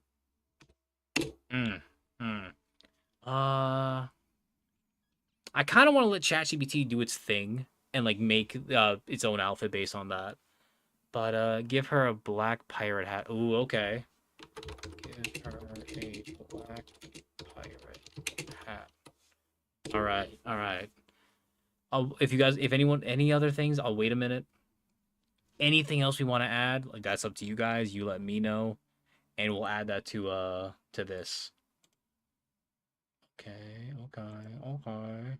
I kind of want to let ChatGPT do its thing and like make its own outfit based on that. But give her a black pirate hat. Ooh, okay. Give her a All right, all right. If you guys, if anyone, any other things, I'll wait a minute. Anything else we want to add, like that's up to you guys. You let me know, and we'll add that to this. Okay, okay, okay.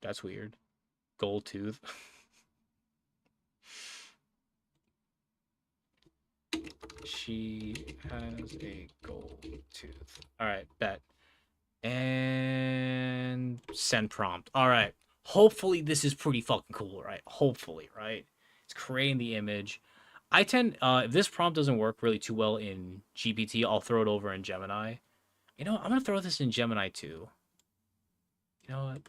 That's weird. Gold tooth. She has a gold tooth. All right, bet. And send prompt. All right. Hopefully this is pretty fucking cool, right? Hopefully, right? It's creating the image. I tend if this prompt doesn't work really too well in GPT, I'll throw it over in Gemini. You know, I'm gonna throw this in Gemini too. You know what?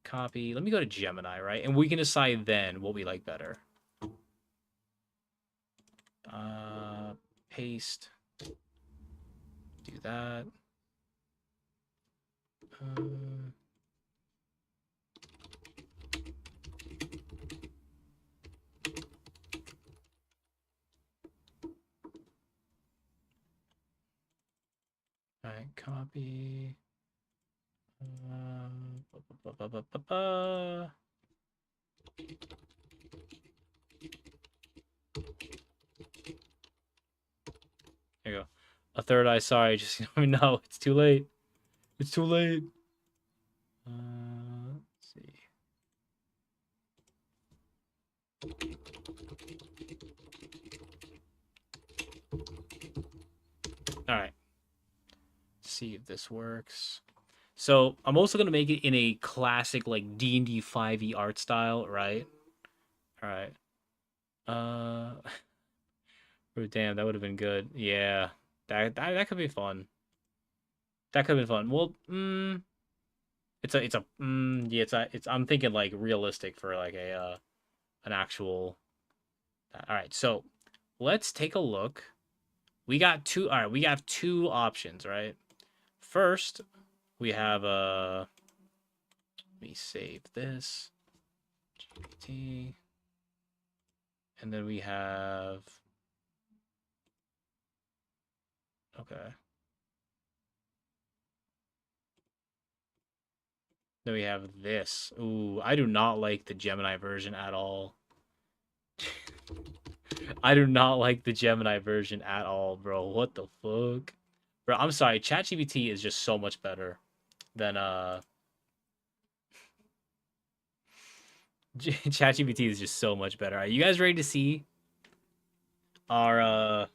Copy. Let me go to Gemini, right? And we can decide then what we like better. Paste. Do that. All right, copy. Ba, ba, ba, ba, ba. There you go. A third eye. Sorry, just no. It's too late. It's too late. Let's see. All right. Let's see if this works. So I'm also gonna make it in a classic like D&D 5e art style, right? All right. Oh, damn, that would have been good. Yeah, that could be fun. That could have been fun. Well, yeah, it's. I'm thinking like realistic for like a an actual. All right, so let's take a look. We got two. All right, we have two options, right? First, we have let me save this. GPT. And then we have. Okay. Then we have this. Ooh, I do not like the Gemini version at all. I do not like the Gemini version at all, bro. What the fuck? Bro, I'm sorry. ChatGPT is just so much better than ChatGPT is just so much better. Are you guys ready to see our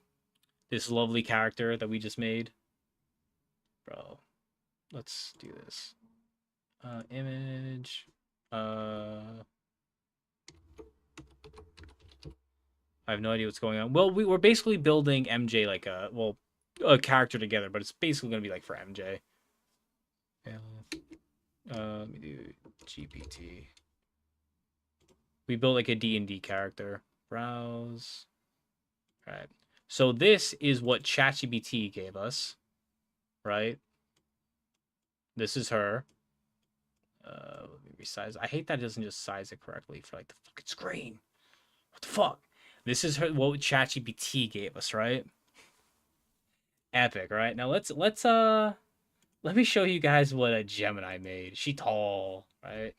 this lovely character that we just made? Bro, let's do this. Image. I have no idea what's going on. Well, we're basically building MJ like a character together, but it's basically gonna be like for MJ. Let me do GPT. We built like a D&D character. Browse. All right. So this is what ChatGPT gave us, right? This is her. Let me resize. I hate that it doesn't just size it correctly for like the fucking screen. What the fuck? This is her what ChatGPT gave us, right? Epic, right? Now let's let me show you guys what a Gemini made. She tall, right?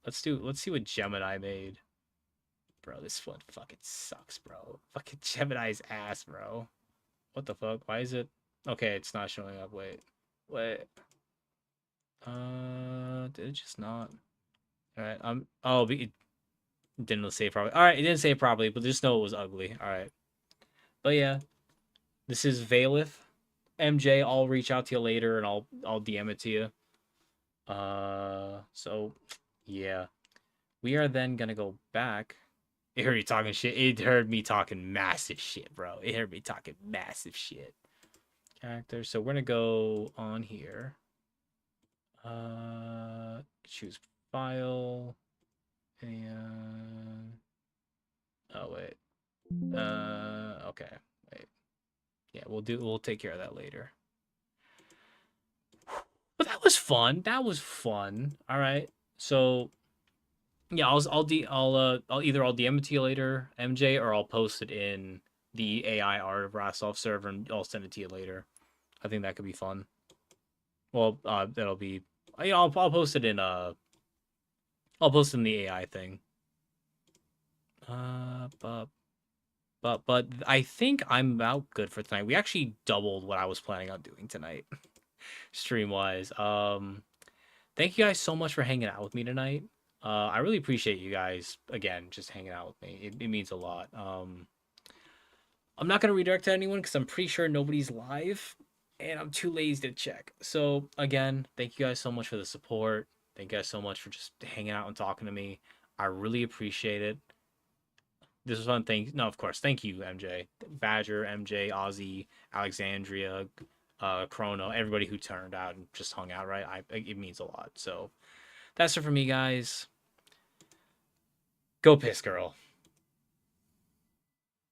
Let's see what Gemini made. Bro, this one fucking sucks, bro. Fucking Gemini's ass, bro. What the fuck? Why is it? Okay, it's not showing up. Wait. Wait. Did it just not? Alright, oh, it didn't say it properly. Alright, it didn't say it properly, but just know it was ugly. Alright. But yeah. This is Valith. MJ, I'll reach out to you later and I'll DM it to you. So yeah. We are then gonna go back. It heard me talking shit. It heard me talking massive shit, bro. It heard me talking massive shit. Character. So we're gonna go on here. Choose file. And oh wait. Okay. Wait. Yeah, we'll take care of that later. But that was fun. That was fun. All right. So yeah, I'll either I'll DM it to you later, MJ, or I'll post it in the AI Art of Rastov server and I'll send it to you later. I think that could be fun. Well, that'll be. I'll post it in I'll post it in the AI thing. But I think I'm about good for tonight. We actually doubled what I was planning on doing tonight, stream wise. Thank you guys so much for hanging out with me tonight. I really appreciate you guys again just hanging out with me. It means a lot. I'm not gonna redirect to anyone because I'm pretty sure nobody's live, and I'm too lazy to check. So again, thank you guys so much for the support. Thank you guys so much for just hanging out and talking to me. I really appreciate it. This was fun. No, of course. Thank you, MJ, Badger, MJ, Ozzy, Alexandria, Chrono, everybody who turned out and just hung out. Right, it means a lot. So that's it for me, guys. Go piss, girl.